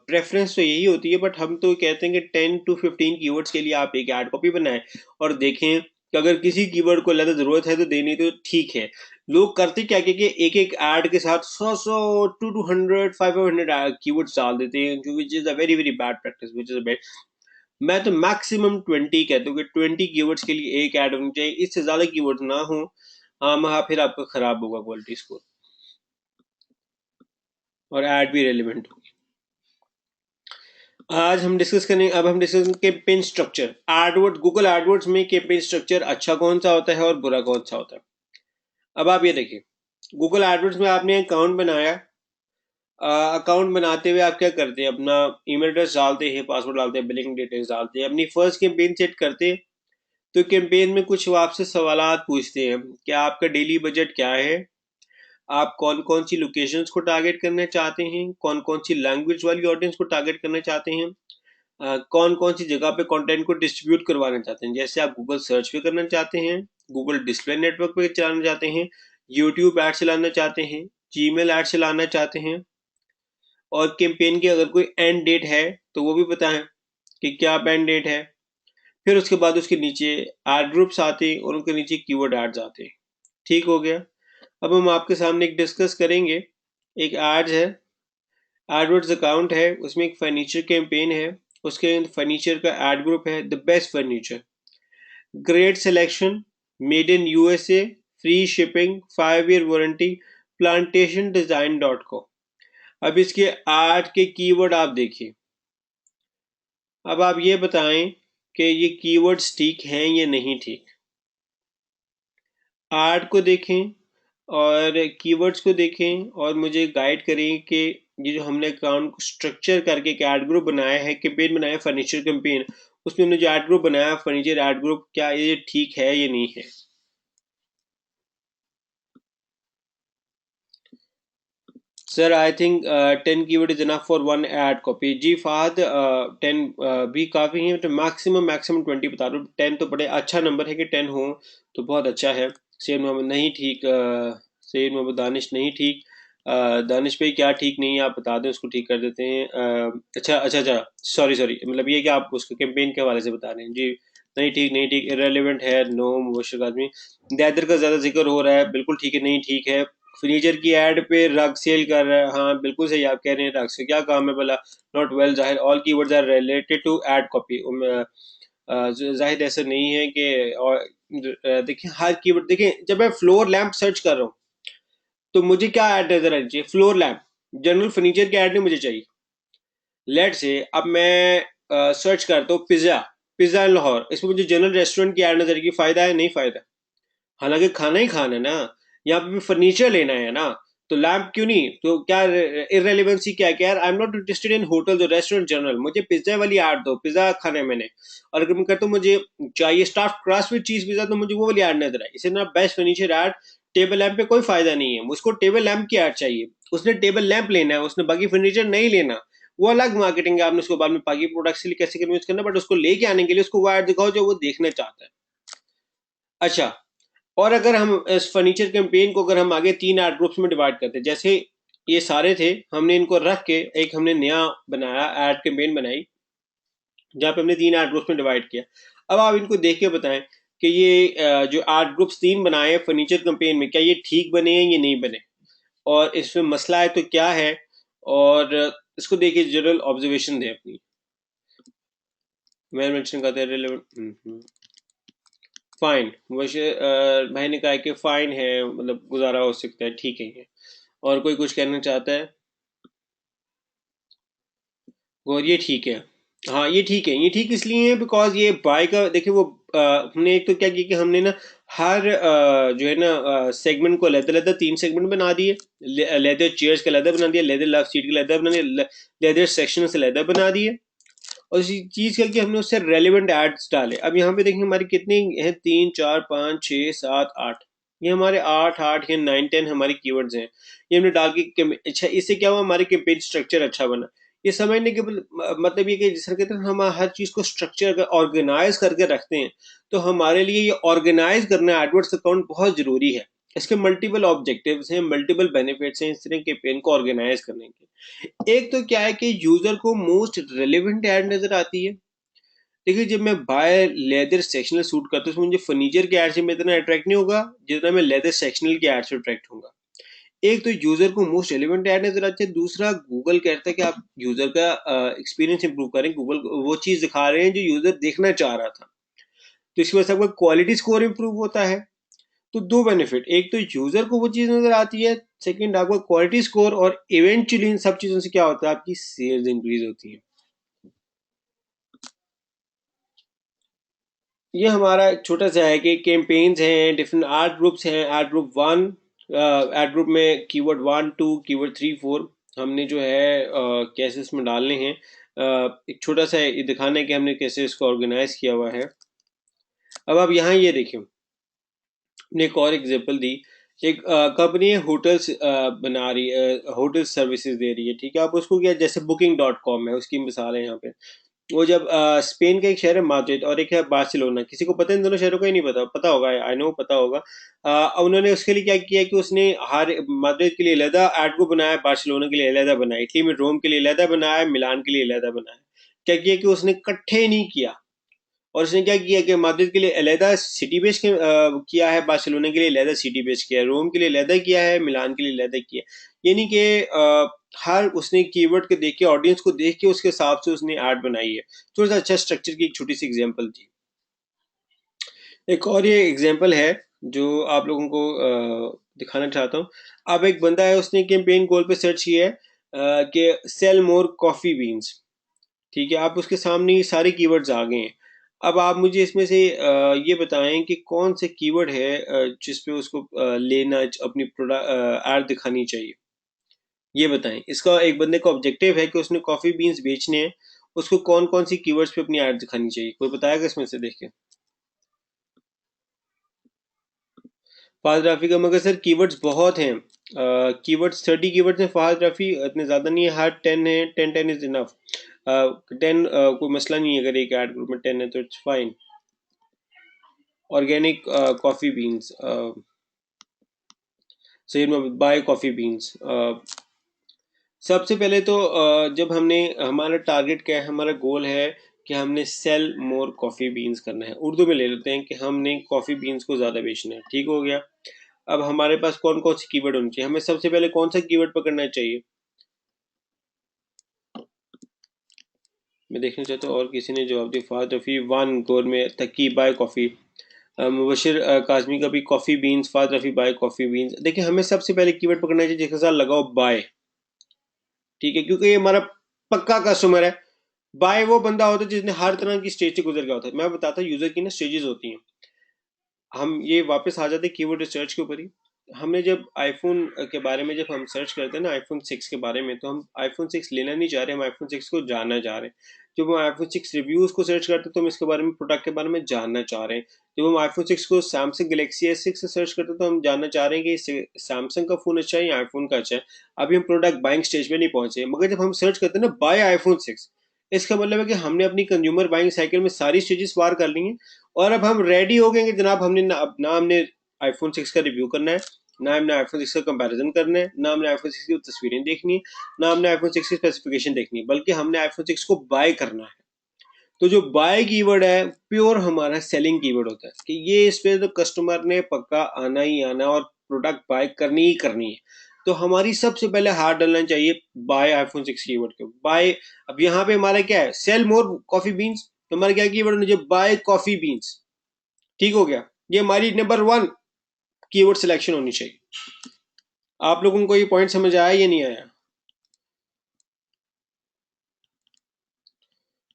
प्रेफरेंस तो यही होती है, बट हम तो कहते हैं कि 10 to 15 कीवर्ड्स के लिए आप एक ऐड कॉपी बनाएं और देखें कि अगर किसी कीवर्ड को ज़्यादा ज़रूरत है तो देनी तो ठीक है। लोग करते क्या कि एक एक ऐड के साथ 100 200 500 कीवर्ड्स डाल देते हैं, जो which is a very very bad practice, which is a bad. मैं तो मैक्सिमम 20 कहता हूँ कि 20 कीवर्ड्स के लिए एक ऐड होनी चाहिए, इससे ज़्यादा कीवर्ड्स ना हो। हाँ, फिर आपका खराब होगा क्वालिटी स्कोर, और ऐड भी रेलिवेंट होगी। आज हम डिस्कस करेंगे, अब हम डिस्कस करेंगे campaign structure. Edward Google AdWords में कैंपेन स्ट्रक्चर अच्छा कौन सा होता है और बुरा कौन सा होता है? अब आप ये देखिए, गूगल एडवर्ड्स में आपने अकाउंट बनाया, अकाउंट बनाते हुए आप क्या करते हैं, अपना ईमेल एड्रेस डालते हैं, पासवर्ड डालते हैं, बिलिंग डिटेल्स डालते हैं, अपनी फर्स्ट कैंपेन सेट करते हैं। तो कैंपेन में कुछ वो आपसे सवालात पूछते हैं कि आपका डेली बजट क्या है, आप कौन कौन सी लोकेशंस को टारगेट करना चाहते हैं, कौन कौन सी लैंग्वेज वाली ऑडियंस को टारगेट करना चाहते हैं, कौन कौन सी जगह पे कंटेंट को डिस्ट्रीब्यूट करवाना चाहते हैं। जैसे आप गूगल सर्च पे करना चाहते हैं, गूगल डिस्प्ले नेटवर्क पे चलाना चाहते हैं, यूट्यूब ऐड चलाना चाहते हैं, जीमेल ऐड चलाना चाहते हैं, और कैंपेन की अगर कोई एंड डेट है तो वो भी बताएं कि क्या एंड डेट है। फिर उसके बाद उसके नीचे एड ग्रुप्स आते हैं और उनके नीचे कीवर्ड एड्स आते हैं। ठीक हो गया। अब हम आपके सामने एक डिस्कस करेंगे। एक एड्स है, एडवर्ड्स अकाउंट है, उसमें एक फर्नीचर कैंपेन है, उसके फर्नीचर का एड ग्रुप है, the best furniture, great selection, made in USA, free shipping, 5 year warranty, plantation design dot को। अब इसके एड के कीवर्ड आप देखिए। अब आप ये बताएं कि ये कीवर्ड्स ठीक हैं या नहीं ठीक। एड को देखें और कीवर्ड्स को देखें और मुझे गाइड करें कि ये जो हमने अकाउंट को स्ट्रक्चर करके एक ऐड ग्रुप बनाया है, कैंपेन बनाया है फर्नीचर कैंपेन, उसमें हमने जो ऐड ग्रुप बनाया फर्नीचर ऐड ग्रुप, क्या ये ठीक है या नहीं है? Sir I think 10 keyword is enough for one ad copy. जी फहद, 10 भी काफ़ी है, तो मैक्सिमम मैक्सिमम 20 बता दो। 10 तो बड़े अच्छा नंबर है कि 10 हो तो बहुत अच्छा है। सैयद मोहम्मद नहीं ठीक, सैयद मोहम्मद दानिश नहीं ठीक। दानिश भाई क्या ठीक नहीं है, आप बता दें, उसको ठीक कर देते हैं। अच्छा अच्छा अच्छा, सॉरी सॉरी, मतलब ये कि आप उसको कैंपेन के हवाले से बता रहे हैं। जी नहीं ठीक, नहीं ठीक, इरेलीवेंट है, नो मुबशर आदमी। दैदर का ज़्यादा जिक्र हो रहा है, बिल्कुल ठीक है, नहीं ठीक है। फर्नीचर की एड पे रग सेल कर रहा है, हाँ बिल्कुल सही आप कह रहे हैं, रग से क्या काम है भला? नॉट वेल जाहिर, all keywords are related to ad copy. जाहिर ऐसा नहीं है कि, और देखिए हर कीवर्ड, देखिए जब मैं फ्लोर लैंप सर्च कर रहा हूँ तो मुझे क्या ऐड नजर आनी चाहिए? Floor lamp. जनरल फर्नीचर की ऐड नहीं मुझे चाहिए। लेट से अब मैं सर्च करता हूँ पिज्जा, पिज्जा इन लाहौर, इसमें मुझे जनरल रेस्टोरेंट की ऐड नजर आएगी। फायदा है नहीं फायदा? हालांकि खाना ही खाना है ना, यहाँ पे भी फर्नीचर लेना है ना, तो लैम्प क्यों नहीं? तो क्या इरेलीवेंसी क्या है कि यार I am not interested in hotel और रेस्टोरेंट जनरल, मुझे पिज्जा वाली ऐड दो, पिज्जा खाना है मैंने। और अगर मैं कहता हूँ मुझे चाहिए स्टाफ क्रस्ट विद चीज पिज्जा, तो मुझे वो वाली ऐड नजर आई। इसे ना best furniture add, table lamp पे कोई फायदा नहीं है, उसको टेबल लैंप की ऐड चाहिए। उसने टेबल लैंप लेना है, उसने बाकी फर्नीचर नहीं लेना। वो अलग मार्केटिंग है, आपने उसको बाद में बाकी प्रोडक्ट्स के लिए कैसे कन्विंस करना, बट उसको लेके आने के लिए उसको वो ऐड दिखाओ जो वो देखना चाहता है। अच्छा, और अगर हम इस फर्नीचर कैंपेन को अगर हम आगे 3 ऐड ग्रुप्स में डिवाइड करते, जैसे ये सारे थे, हमने इनको रख के एक हमने नया बनाया, ऐड कैंपेन बनाई, जहाँ पे हमने 3 ऐड ग्रुप्स में डिवाइड किया। अब आप इनको देख के बताएं कि ये जो ऐड ग्रुप्स 3 बनाए हैं फर्नीचर कैंपेन में, क्या ये ठीक बने हैं या नहीं बने, और इसमें मसला है तो क्या है, और इसको देखिए, जनरल ऑब्जर्वेशन दें अपनी। मैं मेंशन करते हैं फाइन, वैसे भाई ने कहा कि फाइन है, मतलब गुजारा हो सकता है, ठीक है ये। और कोई कुछ कहना चाहता है? और ये ठीक है। हाँ ये ठीक है, ये ठीक इसलिए है बिकॉज ये बाय का देखिए वो हमने एक तो क्या किया कि हमने ना हर जो है ना सेगमेंट को लेदर 3 सेगमेंट बना दिए। लेदर चेयर्स का लेदर बना दिया, लेदर लेफ्ट सीट का लेदर बना दिया, लेदर सेक्शन से लेदर बना दिए, और इसी चीज करके हमने उससे रेलिवेंट एड्स डाले। अब यहाँ पे देखिए हमारे कितने हैं, 3 4 5 6 7 8, ये हमारे 8 8 या 9 10 हमारे कीवर्ड्स हैं। ये हमने डाल के अच्छा इससे क्या हुआ, हमारे कैंपेन स्ट्रक्चर अच्छा बना। ये समझने के मतलब ये कि जिस तरह कहते हैं हम हर चीज को स्ट्रक्चर ऑर्गेनाइज करके रखते हैं, तो हमारे लिए ये ऑर्गेनाइज करना एडवर्ड्स अकाउंट बहुत जरूरी है। इसके मल्टीपल ऑब्जेक्टिव्स हैं, मल्टीपल बेनिफिट्स हैं इस तरह के कैंपेन को ऑर्गेनाइज करने के। एक तो क्या है कि यूजर को मोस्ट रेलेवेंट ऐड नजर आती है। देखिए जब मैं बाय लेदर सेक्शनल सूट करता हूँ, उसमें मुझे फर्नीचर के ऐड से में इतना अट्रैक्ट नहीं होगा जितना मैं लेदर सेक्शनल के ऐड से अट्रैक्ट होऊंगा। एक तो यूजर को मोस्ट रेलेवेंट ऐड नजर आती है, दूसरा गूगल कहता है कि आप यूजर का एक्सपीरियंस इंप्रूव करें, गूगल वो चीज दिखा रहे हैं जो यूजर देखना चाह रहा था, तो इसकी वजह से आपका क्वालिटी स्कोर इंप्रूव होता है। तो दो बेनिफिट, एक तो यूजर को वो चीज नजर आती है, सेकंड आपका क्वालिटी स्कोर, और इवेंचुअली इन सब चीजों से क्या होता है, आपकी सेल्स इंक्रीज होती है। ये हमारा छोटा सा है कि कैंपेन्स हैं, डिफरेंट आर्ट ग्रुप्स हैं। आर्ट ग्रुप 1, आर्ट ग्रुप में कीवर्ड 1 2 कीवर्ड 3 4 हमने जो है कैसे इसमें डालने हैं। एक छोटा सा ये दिखाना है कि हमने कैसे इसको ऑर्गेनाइज किया हुआ है। अब आप यहाँ ये देखिए, ने एक और एग्जांपल दी। एक कंपनी है होटल्स बना रही है, होटल सर्विसेज दे रही है, ठीक है। आप उसको क्या, जैसे Booking.com है उसकी मिसाल है यहाँ पे। वो जब स्पेन का एक शहर है माद्रिद और एक है बार्सिलोना, किसी को पता है इन दोनों शहरों का ही नहीं पता, पता होगा, आई नो पता होगा। उन्होंने उसके लिए क्या किया कि उसने हर माद्रिद के लिए अलहदा एड को बनाया, बार्सिलोना के लिए अलहदा बनाया, इटली में रोम के लिए अलहदा बनाया, मिलान के लिए अलहदा बनाया। क्या किया कि उसने इकट्ठे नहीं किया, और उसने क्या किया कि माद्रिद के लिए अलहदा सिटी बेस किया है, बार्सिलोना के लिए अलहदा सिटी बेस किया है, रोम के लिए अलहदा किया है, मिलान के लिए अलहदा किया है। यानी कि हर उसने कीवर्ड के देख के, ऑडियंस को देख के उसके हिसाब से उसने ऐड बनाई है। थोड़ा सा अच्छा स्ट्रक्चर की एक छोटी सी एग्जांपल थी। एक और ये एग्जांपल है जो आप लोगों को दिखाना चाहता हूँ। अब एक बंदा है, उसने कैंपेन गोल पे सर्च किया है कि सेल मोर कॉफी बीन्स, ठीक है। आप उसके सामने ये सारे कीवर्ड्स आ गए हैं। अब आप मुझे इसमें से ये बताएं कि कौन से कीवर्ड है जिस पे उसको लेना अपनी प्रोडक्ट ऐड दिखानी चाहिए। ये बताएं, इसका एक बंदे का ऑब्जेक्टिव है कि उसने कॉफी बीन्स बेचने हैं, उसको कौन कौन सी कीवर्ड्स पे अपनी ऐड दिखानी चाहिए, कोई बताएगा इसमें से, देख के। फहद रफ़ी का, मगर सर कीवर्ड्स बहुत हैं, कीवर्ड्स 30 कीवर्ड्स हैं फहद रफ़ी, इतने ज़्यादा नहीं है, हर 10 है, 10 इज इनफ। 10 कोई मसला नहीं है, अगर एक ऐड ग्रुप में 10 है तो it's fine. Organic coffee beans, सही में बाय कॉफ़ी बीन्स। सबसे पहले तो जब हमने, हमारा टारगेट क्या है, हमारा गोल है कि हमने सेल मोर कॉफ़ी बीन्स करना है। उर्दू में ले लेते हैं कि हमने कॉफ़ी बीन्स को ज़्यादा बेचना है, ठीक हो गया। अब हमारे पास कौन कौन सी कीवर्ड होनी चाहिए, हमें सबसे पहले कौन सा कीवर्ड पकड़ना चाहिए, मैं देखना चाहता हूँ। और किसी ने जवाब दिया, फाद रफ़ी 1 गोर में तकी बाय कॉफ़ी, मुबशिर काजमी का भी coffee beans, Fahad Rafi buy coffee beans. देखिए हमें सबसे पहले कीवर्ड पकड़ना चाहिए जिसके साथ लगाओ बाय, ठीक है, क्योंकि ये हमारा पक्का कस्टमर है। बाय वो बंदा होता है जिसने हर तरह की स्टेज से गुजर गया होता है। मैं बताता हूँ यूजर की ना स्टेजेस होती हैं। हम ये वापस आ जाते हैं कीवर्ड रिसर्च के ऊपर ही। हमने जब आईफोन के बारे में जब हम सर्च करते हैं ना, आईफोन 6 के बारे में, तो हम आईफोन 6 लेना नहीं चाह रहे, हम आईफोन 6 को जानना चाह रहे हैं। जब हम आईफोन 6 रिव्यूज को सर्च करते हैं तो हम इसके बारे में, प्रोडक्ट के बारे में जानना चाह रहे हैं। जब हम आईफोन 6 को सैमसंग गलेक्सी S6 से सर्च करते हैं तो हम जानना चाह रहे हैं कि सैमसंग का फोन अच्छा है या आईफोन का अच्छा है। अभी हम प्रोडक्ट बाइंग स्टेज पे नहीं पहुंचे, मगर जब हम सर्च करते हैं ना बाय आईफोन 6, इसका मतलब है कि हमने अपनी कंज्यूमर बाइंग साइकिल में सारी स्टेजेस पार कर ली हैं, और अब हम रेडी हो गए कि जनाब हमने ना हमने आईफोन 6 का रिव्यू करना है, ना हमने आईफोन 6 का कंपैरिजन करना है, ना हमने आईफोन 6 की तस्वीरें देखनी है, ना हमने आईफोन 6 की स्पेसिफिकेशन देखनी है, बल्कि हमने आईफोन 6 को बाय करना है। तो जो बाय कीवर्ड है प्योर हमारा सेलिंग कीवर्ड होता है कि ये इस पे तो कस्टमर ने पक्का आना ही आना और प्रोडक्ट बाय करनी ही करनी है। तो हमारी सबसे पहले हाथ डालना चाहिए बाय आईफोन 6 कीवर्ड के बाय। अब यहाँ पे हमारा क्या है, सेल मोर कॉफी बीन्स, तो हमारा क्या कीवर्ड होना चाहिए, बाय कॉफी बीन्स, ठीक हो गया। ये हमारी नंबर 1 कीवर्ड सिलेक्शन होनी चाहिए। आप लोगों को ये पॉइंट समझ आया या नहीं आया?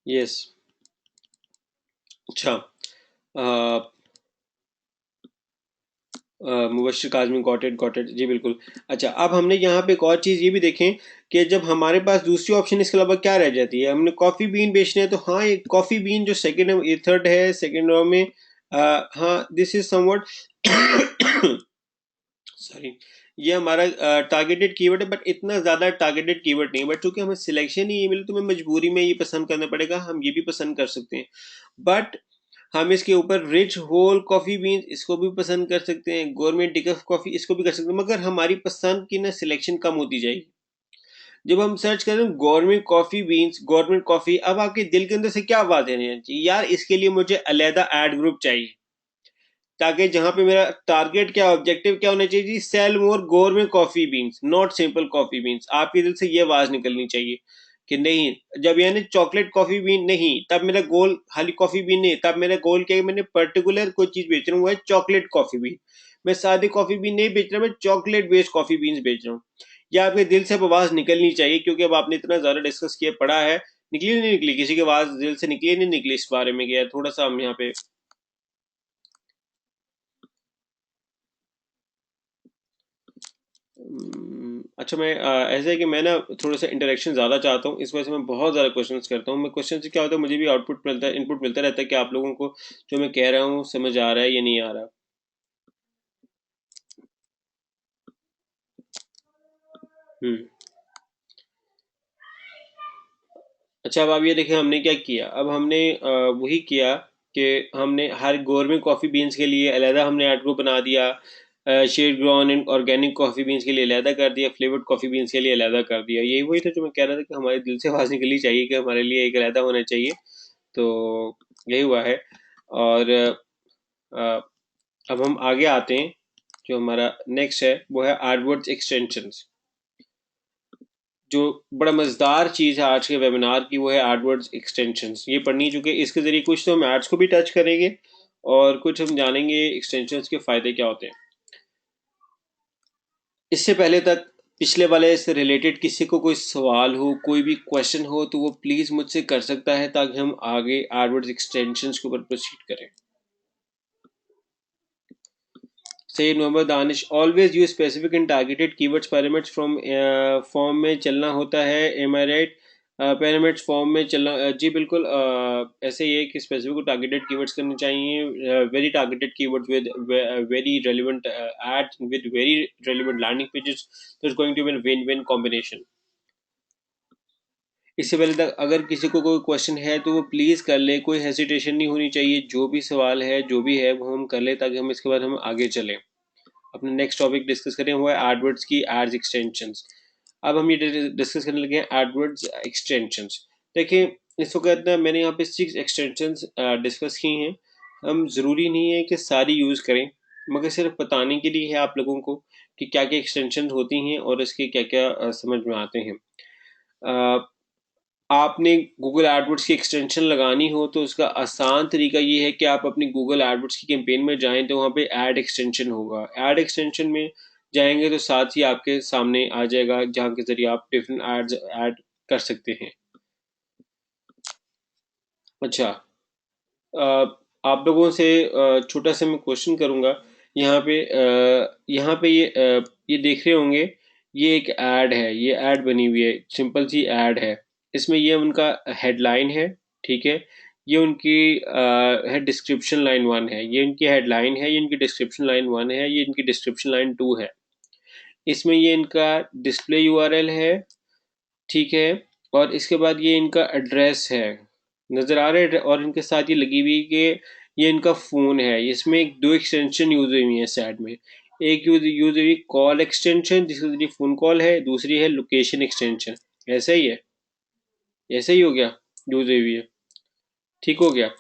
यस। अच्छा। मुबश्शिर काज़मी, गॉट इट जी बिल्कुल। अच्छा, अब हमने यहाँ पे एक और चीज़ ये भी देखें कि जब हमारे पास दूसरी ऑप्शन इसके अलावा क्या रह जाती है, हमने कॉफ़ी बीन बेचने हैं तो हाँ, एक कॉफ़ी बीन जो सेकंड ये थर्ड है सेकंड रो में, हाँ दिस इज समवट सॉरी, ये हमारा टारगेटेड कीवर्ड है, बट इतना ज़्यादा टारगेटेड कीवर्ड नहीं है, बट चूंकि हमें सिलेक्शन ही ये मिले तो हमें मजबूरी में ये पसंद करना पड़ेगा, हम ये भी पसंद कर सकते हैं। बट हम इसके ऊपर रिच होल कॉफी बीन्स इसको भी पसंद कर सकते हैं, गोरमेट डिकफ कॉफी इसको भी कर सकते हैं, मगर हमारी पसंद की ना सिलेक्शन कम होती जाएगी। जब हम सर्च करें government coffee beans government coffee, अब आपके दिल के अंदर से क्या आवाज देनी चाहिए, यार इसके लिए मुझे अलहदा एड ग्रुप चाहिए, ताकि जहां पे मेरा टारगेट क्या ऑब्जेक्टिव क्या होना चाहिए जी, sell more government coffee beans not simple coffee beans. आपके दिल से ये आवाज निकलनी चाहिए कि नहीं, जब यानी चॉकलेट कॉफी बीन नहीं, तब मेरा गोल खाली कॉफी बीन नहीं, तब मेरा गोल क्या है, मैंने पर्टिकुलर कोई चीज बेच रहा हूँ, वो है चॉकलेट कॉफी बीन। मैं सादी कॉफी बीन नहीं बेच रहा, मैं चॉकलेट बेस्ड कॉफी बीन्स बेच रहा हूँ। या आपके दिल से अब आवाज निकलनी चाहिए, क्योंकि अब आपने इतना ज्यादा डिस्कस किया पढ़ा है, निकली नहीं निकली, किसी की आवाज दिल से निकली नहीं निकली इस बारे में, गया थोड़ा सा हम यहाँ पे। अच्छा, मैं ऐसा है कि मैं ना थोड़ा सा इंटरेक्शन ज़्यादा चाहता हूँ, इस वजह से मैं बहुत ज़्यादा क्वेश्चंस करता हूँ। मैं क्वेश्चन से क्या होता है, मुझे भी आउटपुट मिलता है, इनपुट मिलता रहता है कि आप लोगों को जो मैं कह रहा हूँ समझ आ रहा है या नहीं आ रहा। हम्म। अच्छा, अब आप ये देखिए हमने क्या किया, अब हमने वही किया कि हमने हर गवर्नमेंट कॉफ़ी बीन्स के लिए अलहदा हमने ऐड ग्रुप बना दिया, shade ground and organic coffee beans के लिए अलहदा कर दिया, फ्लेवर्ड कॉफ़ी बीन्स के लिए अलहदा कर दिया। यही वही था जो मैं कह रहा था कि हमारे दिल से आवाज़ निकलनी चाहिए कि हमारे लिए एक अलहदा होना चाहिए। तो यही हुआ है। और अ, अब हम आगे आते हैं, जो हमारा नेक्स्ट है वो है एडवर्ड्स एक्सटेंशंस। जो बड़ा मज़ेदार चीज़ है आज के वेबिनार की वो है एडवर्ड्स एक्सटेंशंस, ये पढ़नी, चूँकि इसके ज़रिए कुछ तो हम एड्स को भी टच करेंगे और कुछ हम जानेंगे एक्सटेंशंस के फ़ायदे क्या होते हैं। इससे पहले तक पिछले वाले से रिलेटेड किसी को कोई सवाल हो, कोई भी क्वेश्चन हो, तो वो प्लीज़ मुझसे कर सकता है, ताकि हम आगे एडवर्ड्स एक्सटेंशंस के ऊपर प्रोसीड करें। सही number Danish, always use specific and targeted keywords parameters from form में चलना होता है, एम आई राइट? पैरामीटर्स फॉर्म में चलना, जी बिल्कुल, ऐसे ही है कि स्पेसिफिक और टारगेटेड कीवर्ड्स करने चाहिए, very targeted keywords with very relevant ad with very relevant landing pages, तो it's going to be win win combination. इससे पहले तक अगर किसी को कोई क्वेश्चन है तो वो प्लीज़ कर ले, कोई हेसिटेशन नहीं होनी चाहिए, जो भी सवाल है जो भी है वो हम कर ले, ताकि हम इसके बाद हम आगे चलें, अपने नेक्स्ट टॉपिक डिस्कस करें, हुआ है एडवर्ड्स की एड्स एक्सटेंशंस। अब हम ये डिस्कस करने लगे हैं एडवर्ड्स एक्सटेंशंस। देखिए, इस वक्त ना मैंने यहाँ पे 6 एक्सटेंशंस डिस्कस की हैं। हम ज़रूरी नहीं है कि सारी यूज़ करें, मगर सिर्फ बताने के लिए है आप लोगों को कि क्या क्या एक्सटेंशंस होती हैं और इसके क्या क्या समझ में आते हैं। आपने गूगल एडवर्ड्स की एक्सटेंशन लगानी हो तो उसका आसान तरीका ये है कि आप अपनी गूगल एडवर्ड्स की कैंपेन में जाएं, तो वहाँ पे ऐड एक्सटेंशन होगा, ऐड एक्सटेंशन में जाएंगे तो साथ ही आपके सामने आ जाएगा, जहाँ के जरिए आप डिफरेंट एड्स ऐड कर सकते हैं। अच्छा, आप लोगों से छोटा सा मैं क्वेश्चन करूंगा। यहाँ पे ये देख रहे होंगे, ये एक ऐड है, ये ऐड बनी हुई है, सिंपल सी ऐड है। इसमें ये उनका हेडलाइन है, ठीक है। ये उनकी है डिस्क्रिप्शन लाइन 1 है, ये इनकी हेडलाइन है, ये इनकी डिस्क्रिप्शन लाइन 1 है, ये इनकी डिस्क्रिप्शन लाइन 2 है। इसमें ये इनका डिस्प्ले यूआरएल है, ठीक है। और इसके बाद ये इनका एड्रेस है, नज़र आ रहा है, और इनके साथ ये लगी हुई कि ये इनका फ़ोन है। इसमें एक दो एक्सटेंशन यूज़ हुई है साइड में, एक यूज़ हुई कॉल एक्सटेंशन जिसके जरिए फ़ोन कॉल है, दूसरी है लोकेशन एक्सटेंशन। ऐसा ही है, ऐसा ही हो गया, यूज़ हुई है, ठीक हो गया।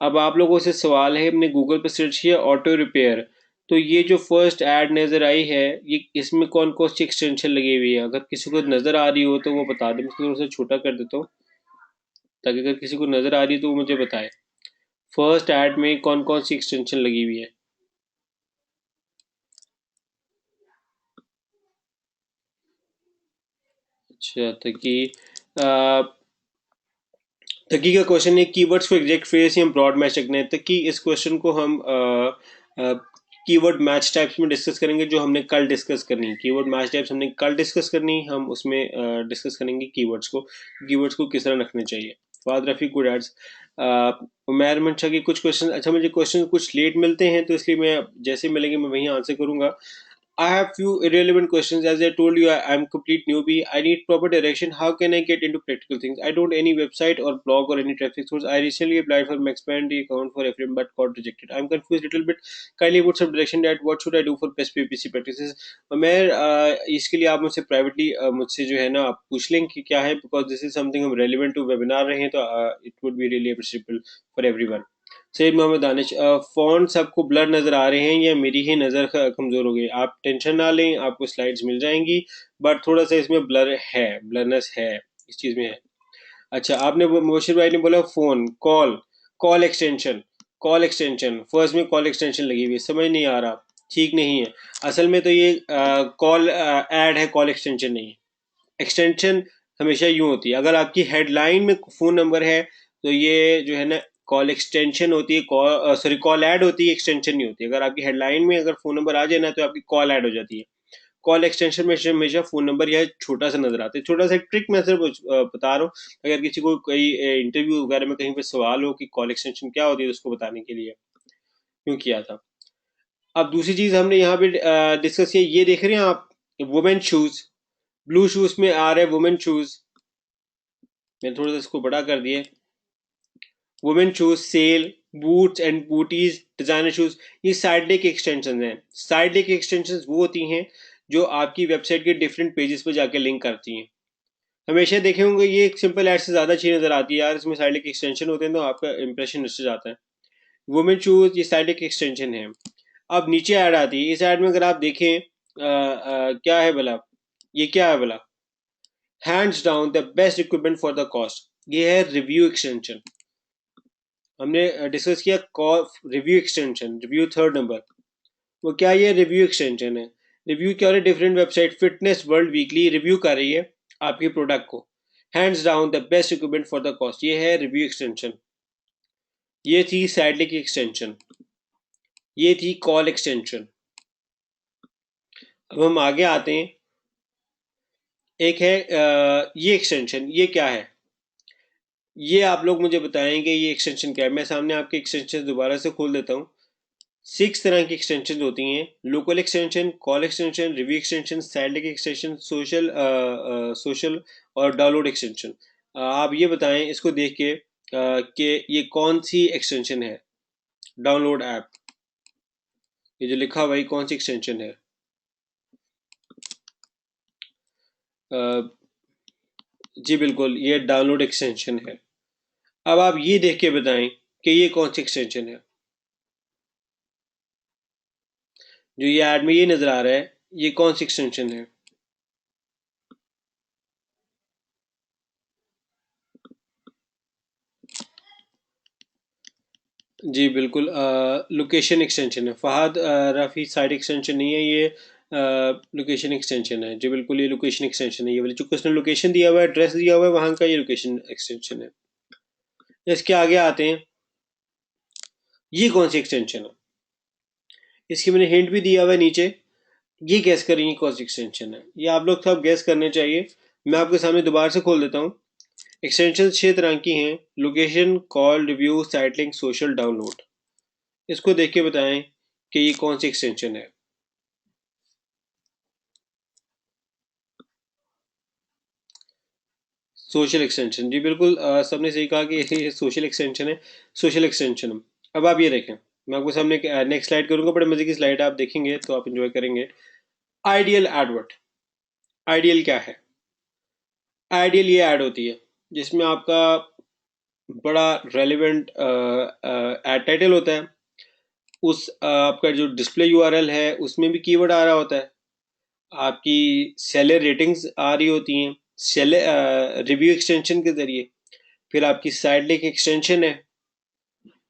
अब आप लोगों से सवाल है, हमने गूगल पर सर्च किया ऑटो रिपेयर, तो ये जो फर्स्ट ऐड नज़र आई है, ये इसमें कौन कौन सी एक्सटेंशन लगी हुई है, अगर किसी को नज़र आ रही हो तो वो बता दें, मैं थोड़ा सा छोटा कर देता हूँ, ताकि अगर किसी को नज़र आ रही है तो वो मुझे बताए, फर्स्ट ऐड में कौन कौन सी एक्सटेंशन लगी हुई है। अच्छा, तो कि तकी का क्वेश्चन है कीवर्ड्स को एग्जैक्ट फ्रेज या ब्रॉड मैच रखना है। तकी इस क्वेश्चन को हम कीवर्ड मैच टाइप्स में डिस्कस करेंगे, जो हमने कल डिस्कस करनी है। कीवर्ड मैच टाइप्स हमने कल डिस्कस करनी है, हम उसमें डिस्कस करेंगे कीवर्ड्स को किस तरह रखने चाहिए। फाद रफी गुड एड्स उमैर मंशा के कुछ क्वेश्चन, अच्छा मुझे क्वेश्चन कुछ लेट मिलते हैं तो इसलिए मैं जैसे मिलेंगे मैं वहीं आंसर करूंगा। I have few irrelevant questions. As I told you, I'm complete newbie. I need proper direction. How can I get into practical things? I don't any website or blog or any traffic source. I recently applied for Maxpand account for FM but got rejected. I'm confused a little bit. Kindly put some direction that what should I do for best PPC practices. मैं इसके लिए आप मुझसे privately मुझसे जो है ना आप पूछ लें कि क्या है, because this is something हम relevant to webinar रहे हैं तो it would be really appreciable for everyone. Syed Mohammad Danish, fonts आपको ब्लर नज़र आ रहे हैं या मेरी ही नज़र कमज़ोर हो गई? आप टेंशन ना लें, आपको स्लाइड्स मिल जाएंगी, बट थोड़ा सा इसमें ब्लरनेस है, इस चीज़ में है। अच्छा, आपने मोशिर भाई ने बोला phone call, call extension first में कॉल एक्सटेंशन लगी हुई है, समझ नहीं आ रहा, ठीक नहीं है। असल में तो ये कॉल ऐड है, कॉल एक्सटेंशन नहीं है। एक्सटेंशन हमेशा यूं होती है, अगर आपकी हेडलाइन में फ़ोन नंबर है तो ये जो है ना कॉल एक्सटेंशन होती है, कॉल ऐड होती है, एक्सटेंशन नहीं होती। अगर आपकी हेडलाइन में अगर फ़ोन नंबर आ जाए ना तो आपकी कॉल ऐड हो जाती है। कॉल एक्सटेंशन में हमेशा फ़ोन नंबर या छोटा सा नजर आता है। छोटा सा ट्रिक मैं सिर्फ बता रहा हूँ, अगर किसी को कोई इंटरव्यू वगैरह में कहीं पे सवाल हो कि कॉल एक्सटेंशन क्या होती है तो उसको बताने के लिए क्यों किया था। अब दूसरी चीज़ हमने यहाँ पे डिस्कस किया, ये देख रहे हैं आप वुमेन शूज़, ब्लू शूज़ में आ रहे हैं वुमेन शूज़, मैंने थोड़ा सा इसको बड़ा कर दिया। Women shoes, sale, boots and booties, designer shoes, ये साइड लेक एक्सटेंशन हैं। साइड लेक एक्सटेंशन वो होती हैं जो आपकी वेबसाइट के डिफरेंट पेजेस पर जाके लिंक करती हैं। हमेशा देखे होंगे ये एक सिंपल ऐड से ज्यादा अच्छी नजर आती है यार, इसमें साइड लेक एक्सटेंशन होते हैं तो आपका इंप्रेशन इससे जाता है। वुमेन शूज ये साइड लेक एक्सटेंशन है। अब नीचे ऐड आती है, इस ऐड में अगर आप देखें क्या है भला, ये क्या है भला, hands down the best equipment for the cost, ये है रिव्यू एक्सटेंशन। हमने डिस्कस किया review extension, review third number, वो क्या, ये रिव्यू एक्सटेंशन है। रिव्यू क्या हो रहा है, different website fitness world weekly review कर रही है आपके प्रोडक्ट को, hands down the best equipment for the cost, ये है रिव्यू एक्सटेंशन। ये थी सैडली की एक्सटेंशन, ये थी कॉल एक्सटेंशन। अब हम आगे आते हैं, एक है ये एक्सटेंशन, ये क्या है, ये आप लोग मुझे बताएंगे ये एक्सटेंशन क्या है। मैं सामने आपके एक्सटेंशन दोबारा से खोल देता हूँ। 6 तरह की एक्सटेंशन होती हैं, local extension, call extension, review extension, side extension, social और डाउनलोड एक्सटेंशन। आप ये बताएं इसको देख के कि ये कौन सी एक्सटेंशन है। डाउनलोड ऐप, ये जो लिखा हुआ है कौन सी एक्सटेंशन है? जी बिल्कुल, ये डाउनलोड एक्सटेंशन है। अब आप ये देख के बताएं कि ये कौन सी एक्सटेंशन है। जो ये ऐड में ये नजर आ रहा है, ये कौन सी एक्सटेंशन है? जी बिल्कुल, लोकेशन एक्सटेंशन है। फहद रफ़ी साइड एक्सटेंशन नहीं है ये, लोकेशन एक्सटेंशन है। जी बिल्कुल, ये लोकेशन एक्सटेंशन है। ये वाली जो उसने लोकेशन दिया हुआ है, एड्रेस दिया हुआ है वहाँ का, ये लोकेशन एक्सटेंशन है। इसके आगे आते हैं, ये कौन सी एक्सटेंशन है? इसकी मैंने हिंट भी दिया हुआ है नीचे, ये गैस करेंगे कौन सी एक्सटेंशन है। ये आप लोग सब गैस करने चाहिए। मैं आपके सामने दोबारा से खोल देता हूँ। एक्सटेंशन 6 तरह की हैं, location, call, review, site link, social, download. इसको देख के बताएं कि ये कौन सी एक्सटेंशन है। सोशल एक्सटेंशन, जी बिल्कुल, सबने सही कहा कि ये सोशल एक्सटेंशन है। सोशल एक्सटेंशन, अब आप ये देखें, मैं आपको सामने नेक्स्ट स्लाइड करूंगा, बड़े मजे की स्लाइड आप देखेंगे तो आप इंजॉय करेंगे। आइडियल एडवर्ट, आइडियल क्या है? आइडियल ये ऐड होती है जिसमें आपका बड़ा रेलिवेंट एड टाइटल होता है, उस आपका जो डिस्प्ले यूआरएल है उसमें भी कीवर्ड आ रहा होता है, आपकी सेलर रेटिंग्स आ रही होती हैं सेलर रिव्यू एक्सटेंशन के जरिए, फिर आपकी साइड लिंक एक्सटेंशन है,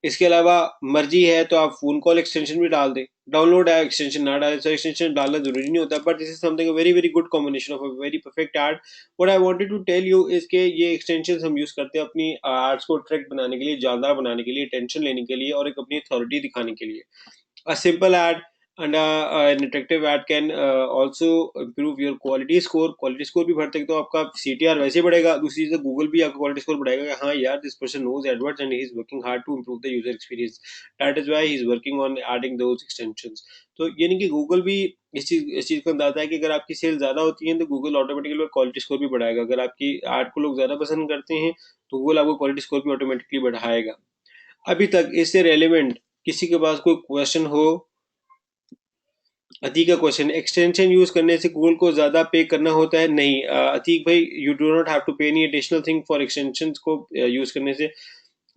इसके अलावा मर्जी है तो आप फोन कॉल एक्सटेंशन भी डाल दें, डाउनलोड है एक्सटेंशन ना डालें, तो एक्सटेंशन डालना जरूरी नहीं होता, but this is something a very very good combination of a very perfect art. What I wanted to tell you is के ये एक्सटेंशन हम यूज करते हैं अपनी आर्ट्स को ट्रैक बनाने के लिए, जानदार बनाने के लिए, टेंशन लेने के लिए और एक अपनी अथॉरिटी दिखाने के लिए। A simple ad and an attractive ad can also improve your quality score. Quality score भी बढ़ते तो आपका CTR वैसे बढ़ेगा। दूसरी चीज़ गूगल भी आपका quality score बढ़ाएगा कि हाँ यार this person knows AdWords and he is working hard to improve the user experience. That is why he is working on adding those extensions. तो ये नहीं कि गूगल भी इस चीज़ को अंदाजा है कि अगर आपकी सेल ज़्यादा होती है तो गूगल ऑटोमेटिकली क्वालिटी स्कोर भी बढ़ाएगा। अगर आपकी एड को लोग ज़्यादा पसंद करते हैं तो गूगल आपको क्वालिटी स्कोर भी ऑटोमेटिकली बढ़ाएगा। अभी तक इससे रेलिवेंट किसी के पास कोई क्वेश्चन हो? अतीक का क्वेश्चन, एक्सटेंशन यूज करने से गूगल को ज्यादा पे करना होता है? नहीं अतीक भाई, you do not have to pay any additional thing for extension को यूज करने से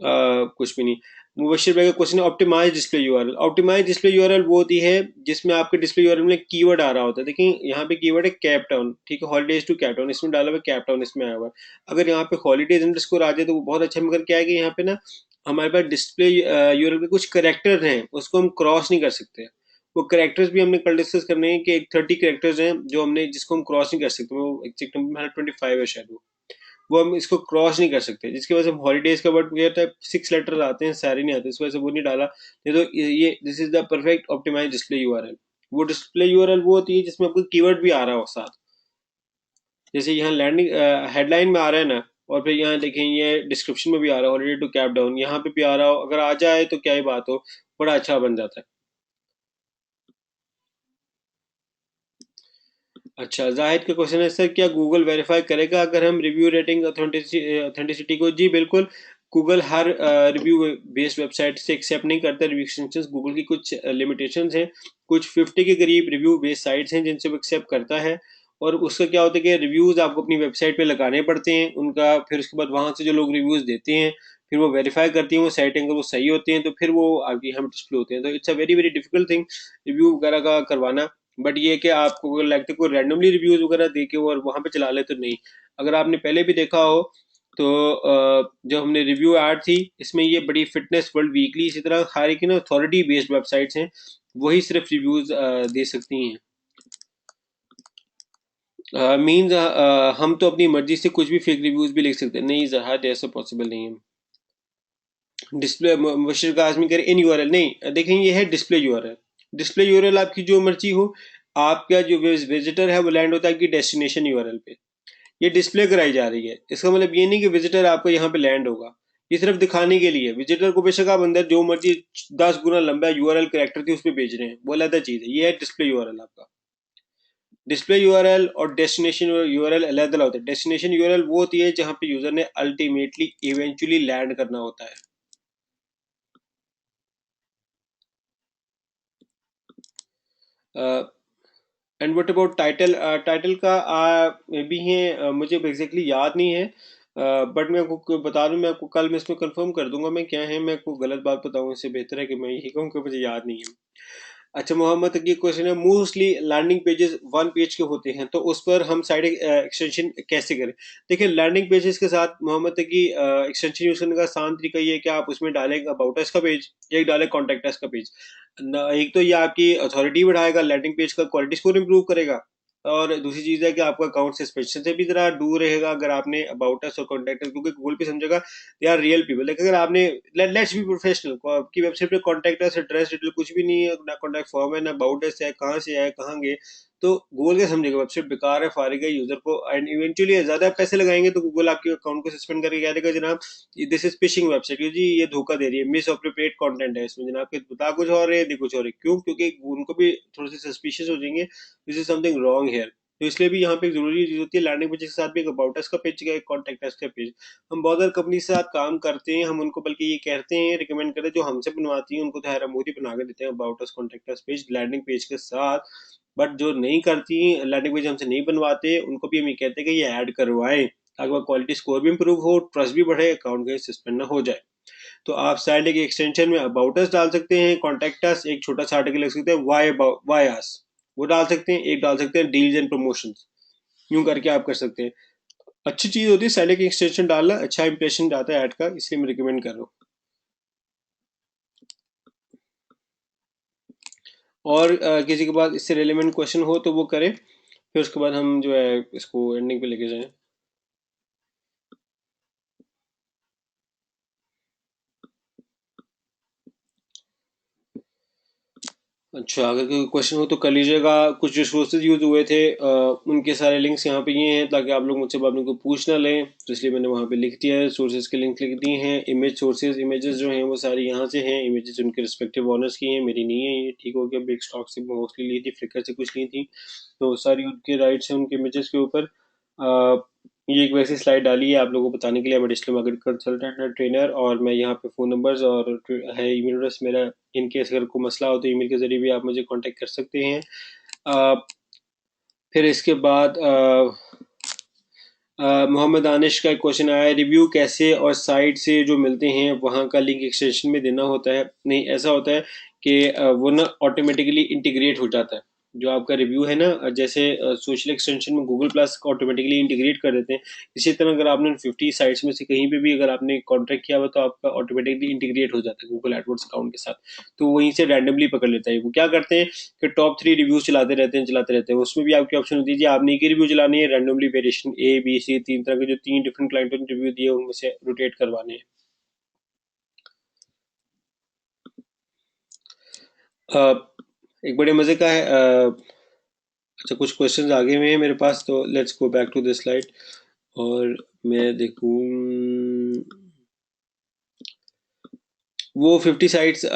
कुछ भी नहीं। मुबशिर भाई का क्वेश्चन है optimize display URL. Optimize display URL वो होती है जिसमें आपके डिस्प्ले यूआरएल में कीवर्ड आ रहा होता है। देखिए यहाँ पे कीवर्ड है कैप टाउन, ठीक है, हॉलीडेज टू कैप टाउन इसमें डाला हुआ, कैप टाउन इसमें आया हुआ है। अगर यहाँ पे हॉलीडेज अंडरस्कोर आ जाए तो वो बहुत अच्छा, मगर क्या है कि यहाँ पे ना हमारे पास डिस्प्ले यूआरएल में कुछ करेक्टर हैं, उसको हम क्रॉस नहीं कर सकते। वो करेक्टर्स भी हमने कल डिस्कस करने हैं कि एक 30 करेक्टर्स हैं जो हमने, जिसको हम क्रॉस नहीं कर सकते। वो एक 25 है शायद, वो हम इसको क्रॉस नहीं कर सकते, जिसकी वजह से हम हॉलीडेज का वर्ड गया था, 6 लेटर आते हैं, सारे नहीं आते, इस वजह से वो नहीं डाला। नहीं तो ये this is the perfect optimize display URL. वो डिस्प्ले यूआरएल वो होती है जिसमें आपको कीवर्ड भी आ रहा हो साथ, जैसे यहाँ लैंडिंग हेडलाइन में आ रहा है ना, और फिर यहाँ देखें ये डिस्क्रिप्शन में भी आ रहा है हॉलीडे टू कैप डाउन, यहाँ पे भी आ रहा हो, अगर आ जाए तो क्या ही बात हो, बड़ा अच्छा बन जाता है। अच्छा, जाहिद का क्वेश्चन है सर क्या गूगल वेरीफाई करेगा अगर हम रिव्यू रेटिंग ऑथेंटिसिटी को? जी बिल्कुल। गूगल हर रिव्यू बेस्ड वेबसाइट से एक्सेप्ट नहीं करता रिव्यू एक्सटेंशंस। गूगल की कुछ लिमिटेशंस हैं, कुछ 50 के करीब रिव्यू बेस्ड साइट्स हैं जिनसे वो एक्सेप्ट करता है। और उसका क्या होता है कि रिव्यूज आपको अपनी वेबसाइट पे लगाने पड़ते हैं उनका, फिर उसके बाद वहां से जो लोग रिव्यूज देते हैं फिर वो वेरीफाई करती हैं वो साइटें, अगर वो सही होते हैं तो फिर वो आपकी हम डिस्प्ले होते हैं। तो it's a very very difficult thing review वगैरह का करवाना। बट ये कि आपको अगर लगता है कोई रैंडमली रिव्यूज वगैरह दे के और वहां पे चला ले तो नहीं। अगर आपने पहले भी देखा हो तो जो हमने रिव्यू ऐड थी इसमें ये बड़ी फिटनेस वर्ल्ड वीकली इसी तरह हर एक ना अथॉरिटी बेस्ड वेबसाइट्स हैं, वही सिर्फ रिव्यूज दे सकती हैं। मीन्स हम तो अपनी मर्जी से कुछ भी फेक रिव्यूज भी लिख सकते हैं? नहीं जहाज, ऐसा पॉसिबल नहीं है। डिस्प्ले मुबशिर का आजमी करे इन यूआरएल नहीं, देखें ये है डिस्प्ले यूआरएल। डिस्प्ले यूआरएल आपकी जो मर्जी हो, आपका जो विजिटर है वो लैंड होता है कि डेस्टिनेशन यूआरएल पे, ये डिस्प्ले कराई जा रही है। इसका मतलब ये नहीं कि विजिटर आपको यहाँ पे लैंड होगा, ये सिर्फ दिखाने के लिए। विजिटर को बेशक आप अंदर जो मर्जी 10 गुना लंबा यूआरएल करेक्टर थी उस पर भेज रहे हैं, वो अलग चीज है। ये है डिस्प्ले यूआरएल आपका। डिस्प्ले यूआरएल और डेस्टिनेशन यूआरएल अलग अलग होता है। डेस्टिनेशन यूआरएल वो होती है जहाँ पे यूजर ने अल्टीमेटली इवेंचुअली लैंड करना होता है। And what about title? Title का भी है, मुझे एग्जैक्टली याद नहीं है, बट मैं आपको बता दूं, मैं आपको कल मैं इसमें कंफर्म कर दूंगा मैं क्या है, मैं आपको गलत बात बताऊं इससे बेहतर है कि मैं यही कहूँ कि मुझे याद नहीं है। अच्छा, मोहम्मद की क्वेश्चन है mostly landing pages one page के होते हैं तो उस पर हम साइड एक्सटेंशन कैसे करें? देखिए लैंडिंग पेजेस के साथ मोहम्मद की एक्सटेंशन यूज करने का आसान तरीका ये है कि आप उसमें डालें अबाउट अस का पेज, एक डालें कॉन्टेक्ट अस का पेज। एक तो ये आपकी अथॉरिटी बढ़ाएगा, लैंडिंग पेज का क्वालिटी स्कोर इंप्रूव करेगा, और दूसरी चीज है कि आपका अकाउंट सस्पेंशन से भी जरा दूर रहेगा अगर आपने अबाउट अस और कॉन्टेक्ट, क्योंकि गूगल पे समझेगा दे आर रियल पीपल। लेकिन अगर आपने लेट्स बी प्रोफेशनल, आपकी वेबसाइट पे कॉन्टेक्ट अस एड्रेस डिटेल कुछ भी नहीं है, ना कॉन्टेक्ट फॉर्म है ना अबाउट अस है, कहाँ से आए कहाँ गए, तो गूगल क्या समझेगा वेबसाइट बेकार है, फारिग है यूजर को, एंड इवेंचुअली ज्यादा पैसे लगाएंगे तो गूगल आपके अकाउंट को सस्पेंड करके कह देगा जनाब दिस इज फिशिंग वेबसाइट, जी ये धोखा दे रही है, मिस अप्रोप्रिएट कंटेंट है इसमें जनाब, के बता कुछ और है दे कुछ और है। क्यों? क्योंकि उनको भी थोड़े से सस्पिशियस हो जाएंगे, this is something wrong hair. तो इसलिए भी यहाँ पे एक जरूरी चीज होती है लैंडिंग पेज के साथ भी एक अबाउट अस का पेज का, एक कॉन्टेक्ट अस का पेज। हम बहुत सारी कंपनी के साथ काम करते हैं, हम उनको बल्कि ये कहते हैं, रिकमेंड करते हैं, जो हमसे बनवाती हैं उनको तो हैरा मोदी बना के देते हैं about us contact us page landing page के साथ। बट जो नहीं करती लैंडिंग पेज हमसे नहीं बनवाते उनको भी हम ये कहते हैं कि ये ऐड करवाएं, ताकि क्वालिटी स्कोर भी इंप्रूव हो, ट्रस्ट भी बढ़े, अकाउंट कहीं सस्पेंड ना हो जाए। तो आप साइड के एक्सटेंशन में अबाउट अस डाल सकते हैं, कॉन्टेक्ट अस, एक छोटा सा आर्टिकल लिख सकते हैं वाई अस, वो डाल सकते हैं, एक डाल सकते हैं डील्स एंड प्रमोशंस, यूं करके आप कर सकते हैं। अच्छी चीज होती है साइड के एक्सटेंशन डालना, अच्छा इंप्रेशन आता है ऐड का, इसलिए मैं रिकमेंड कर रहा हूँ। और किसी के पास इससे रिलेवेंट क्वेश्चन हो तो वो करे, फिर उसके बाद हम जो है इसको एंडिंग पे लेके जाएं। अच्छा, अगर कोई क्वेश्चन हो तो कर लीजिएगा। कुछ रिसोर्सेज यूज हुए थे, उनके सारे लिंक्स यहाँ पे ये हैं, ताकि आप लोग मुझसे बाद में कोई पूछ ना लें, तो इसलिए मैंने वहाँ पे लिख दिया है, सोर्सेज के लिंक लिख दिए हैं। इमेज सोर्सेज, इमेजेस जो हैं वो सारी यहाँ से हैं, इमेजेस उनके रिस्पेक्टिव ऑनर्स की हैं, मेरी नहीं है ये, ठीक हो गया। बिग स्टॉक से मोस्टली ली थी, फ्लिकर से कुछ ली थी, तो सारी उनके राइट्स हैं उनके इमेजेस के ऊपर। ये एक वैसी स्लाइड डाली है आप लोगों को बताने के लिए, मैं डिजिटल मार्केटिंग कंसल्टेंट है, ट्रेनर, और मैं यहाँ पे फ़ोन नंबर्स और है ईमेल एड्रेस मेरा। इन केस अगर कोई मसला हो तो ईमेल के जरिए भी आप मुझे कांटेक्ट कर सकते हैं। अ, फिर इसके बाद मोहम्मद दानिश का एक क्वेश्चन आया है, रिव्यू कैसे और साइट से जो मिलते हैं वहाँ का लिंक एक्सटेंशन में देना होता है? नहीं, ऐसा होता है कि वो ना ऑटोमेटिकली इंटीग्रेट हो जाता है। जो आपका रिव्यू है ना, जैसे सोशल एक्सटेंशन में गूगल प्लस का ऑटोमेटिकली इंटीग्रेट कर देते हैं, इसी तरह अगर आपने 50 साइट्स में से कहीं पे भी अगर आपने कॉन्ट्रैक्ट किया हुआ तो आपका ऑटोमेटिकली इंटीग्रेट हो जाता है गूगल एडवर्ड्स अकाउंट के साथ। तो वहीं से रैंडमली पकड़ लेता है। वो क्या करते हैं कि टॉप 3 रिव्यूज चलाते रहते हैं, उसमें भी आपकी ऑप्शन होती है जी आपने एक ही रिव्यू चलानी है, randomly variation A B C, तीन तरह के जो तीन डिफरेंट क्लाइंटों ने रिव्यू दिए उनमें से रोटेट करवाने हैं। एक बड़े मजे का है। अच्छा, कुछ क्वेश्चंस आगे में हैं मेरे पास, तो let's go back to this slide और मैं देखूं। वो 50 साइट्स,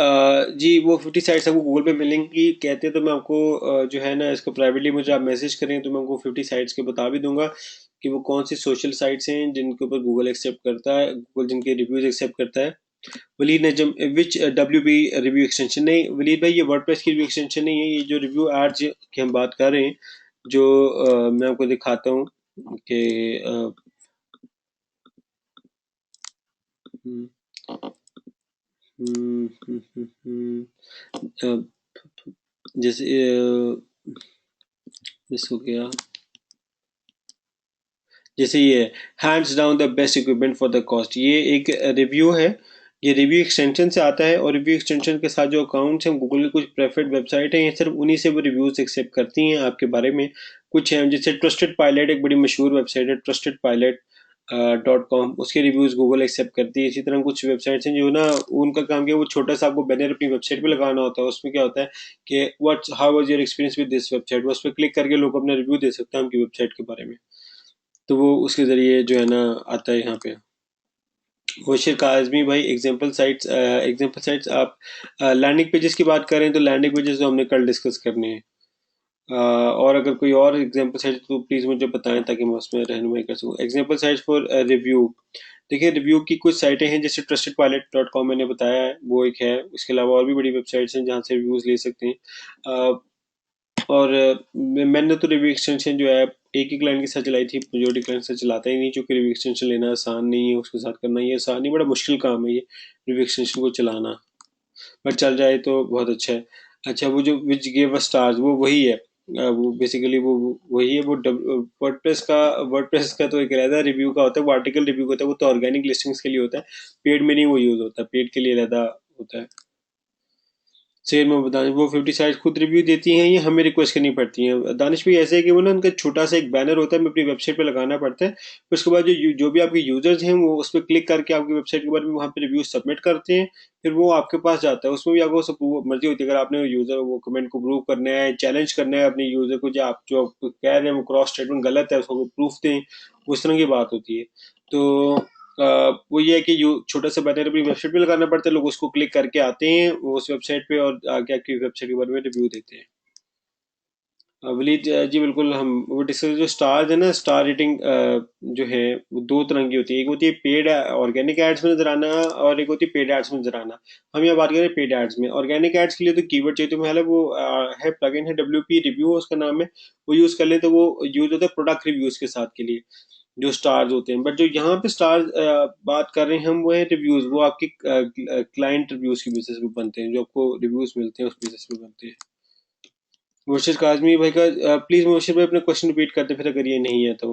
जी वो 50 साइट्स आपको गूगल पे मिलेंगी कहते हैं, तो मैं आपको जो है ना इसको प्राइवेटली मुझे आप मैसेज करें तो मैं आपको 50 साइट्स के बता भी दूंगा कि वो कौन सी सोशल साइट्स हैं जिनके ऊपर गूगल एक्सेप्ट करता है, गूगल जिनके रिव्यूज एक्सेप्ट करता है। Waleed Najam, which W B review extension? नहीं वलीद भाई, ये वर्डप्रेस की रिव्यू एक्सटेंशन नहीं है, ये जो रिव्यू एड्स की हम बात कर रहे हैं, जो मैं आपको दिखाता हूँ कि हम्म, हम्म, हम्म, हम्म, जैसे मिस हो गया, जैसे ये hands down the best equipment for the cost, ये एक रिव्यू है। ये रिव्यू एक्सटेंशन से आता है, और रिव्यू एक्सटेंशन के साथ जो अकाउंट्स हैं गूगल की कुछ प्रेफर्ड वेबसाइट है, ये सिर्फ उन्हीं से वो रिव्यूज एक्सेप्ट करती हैं आपके बारे में। कुछ हैं जैसे ट्रस्टेड पायलट, एक बड़ी मशहूर वेबसाइट है ट्रस्टेड पायलट .com, उसके रिव्यूज गूगल एक्सेप्ट करती है। इसी तरह कुछ वेबसाइट्स हैं जो ना उनका काम क्या है, वो छोटा सा आपको बैनर अपनी वेबसाइट पे लगाना होता है, उसमें क्या होता है कि what's how was your experience with this website, उस पर क्लिक करके लोग अपना रिव्यू दे सकते हैं उनकी वेबसाइट के बारे में। तो वो उसके ज़रिए जो है ना आता है यहाँ पे। होशिर काज़मी भाई, एग्जांपल साइट्स आप लैंडिंग पेजेस की बात करें तो लैंडिंग पेजेस तो हमने कल डिस्कस करने हैं। और अगर कोई और एग्जांपल साइट तो प्लीज़ मुझे बताएं ताकि मैं उसमें रहनुमाई कर सकूँ। एग्जांपल साइट्स फॉर रिव्यू, देखिए रिव्यू की कुछ साइटें हैं जैसे ट्रस्टेड पायलट .com मैंने बताया है, वो एक है। इसके अलावा और भी बड़ी वेबसाइट्स हैं जहाँ से रिव्यूज़ ले सकते हैं। और मैंने तो रिव्यू एक्सटेंशन जो है एक ही क्लाइंट के साथ चलाई थी, मेजोरिटी क्लाइंट से चलाता ही नहीं, क्योंकि रिव्यू एक्सटेंशन लेना आसान नहीं है, उसके साथ करना ये आसान नहीं, बड़ा मुश्किल काम है ये रिव्यू एक्सटेंशन को चलाना। बट चल जाए तो बहुत अच्छा है। अच्छा, वो जो विच गेव अ स्टार्स, वो वही है। वो बेसिकली वो वही है। वो वर्डप्रेस का तो एक अलग रिव्यू का होता है, वो आर्टिकल रिव्यू का होता है, वो तो ऑर्गेनिक लिस्टिंग्स के लिए होता है, पेड में नहीं वो यूज होता, पेड के लिए अलग होता है। शेयर में दानिश, वो 50 साइज खुद रिव्यू देती हैं, ये हमें रिक्वेस्ट करनी पड़ती है। दानिश भी ऐसे है कि वो ना उनका छोटा सा एक बैनर होता है, हमें अपनी वेबसाइट पे लगाना पड़ता है। फिर उसके बाद जो भी आपके यूजर्स हैं वो उस पर क्लिक करके आपकी वेबसाइट के बारे में वहाँ पे रिव्यू सबमिट करते हैं, फिर वो आपके पास जाता है। उसमें भी आपको सब मर्जी होती है, अगर आपने यूजर वो कमेंट को प्रूव करना है, चैलेंज करना है अपने यूजर को, जो आप कह रहे हैं वो क्रॉस स्टेटमेंट गलत है, उसको प्रूफ दें, उस तरह की बात होती है। तो वो ये है कि छोटा सा बैनर अपनी वेबसाइट पे लगाना पड़ता है, लोग उसको क्लिक करके आते हैं वो उस वेबसाइट पे और आगे आपकी वेबसाइट के बारे में रिव्यू देते हैं। वलीद जी बिल्कुल, हम वो डिस्कस, जो स्टार्स है ना, स्टार रेटिंग जो है वो दो तरह की होती है। एक होती है पेड ऑर्गेनिक एड्स में नजर आना, और एक होती है पेड एड्स में नजर आना। हम यहाँ बात करें पेड एड्स में। ऑर्गेनिक एड्स के लिए तो कीवर्ड चाहिए, तो पहले वो है प्लगइन है WP रिव्यू उसका नाम है, वो यूज कर ले तो वो यूज होता है प्रोडक्ट रिव्यूज के साथ के लिए, जो स्टार्स होते हैं। बट जो यहाँ पे स्टार्स बात कर रहे हैं हम, वो है रिव्यूज, वो आपके क्लाइंट रिव्यूज की बेसिस पे बनते हैं, जो आपको रिव्यूज मिलते हैं उस बेसिस पे बनते हैं। मुर्शिद काजमी भाई का प्लीज मुर्शिद भाई अपने क्वेश्चन रिपीट करते फिर अगर ये नहीं है तो।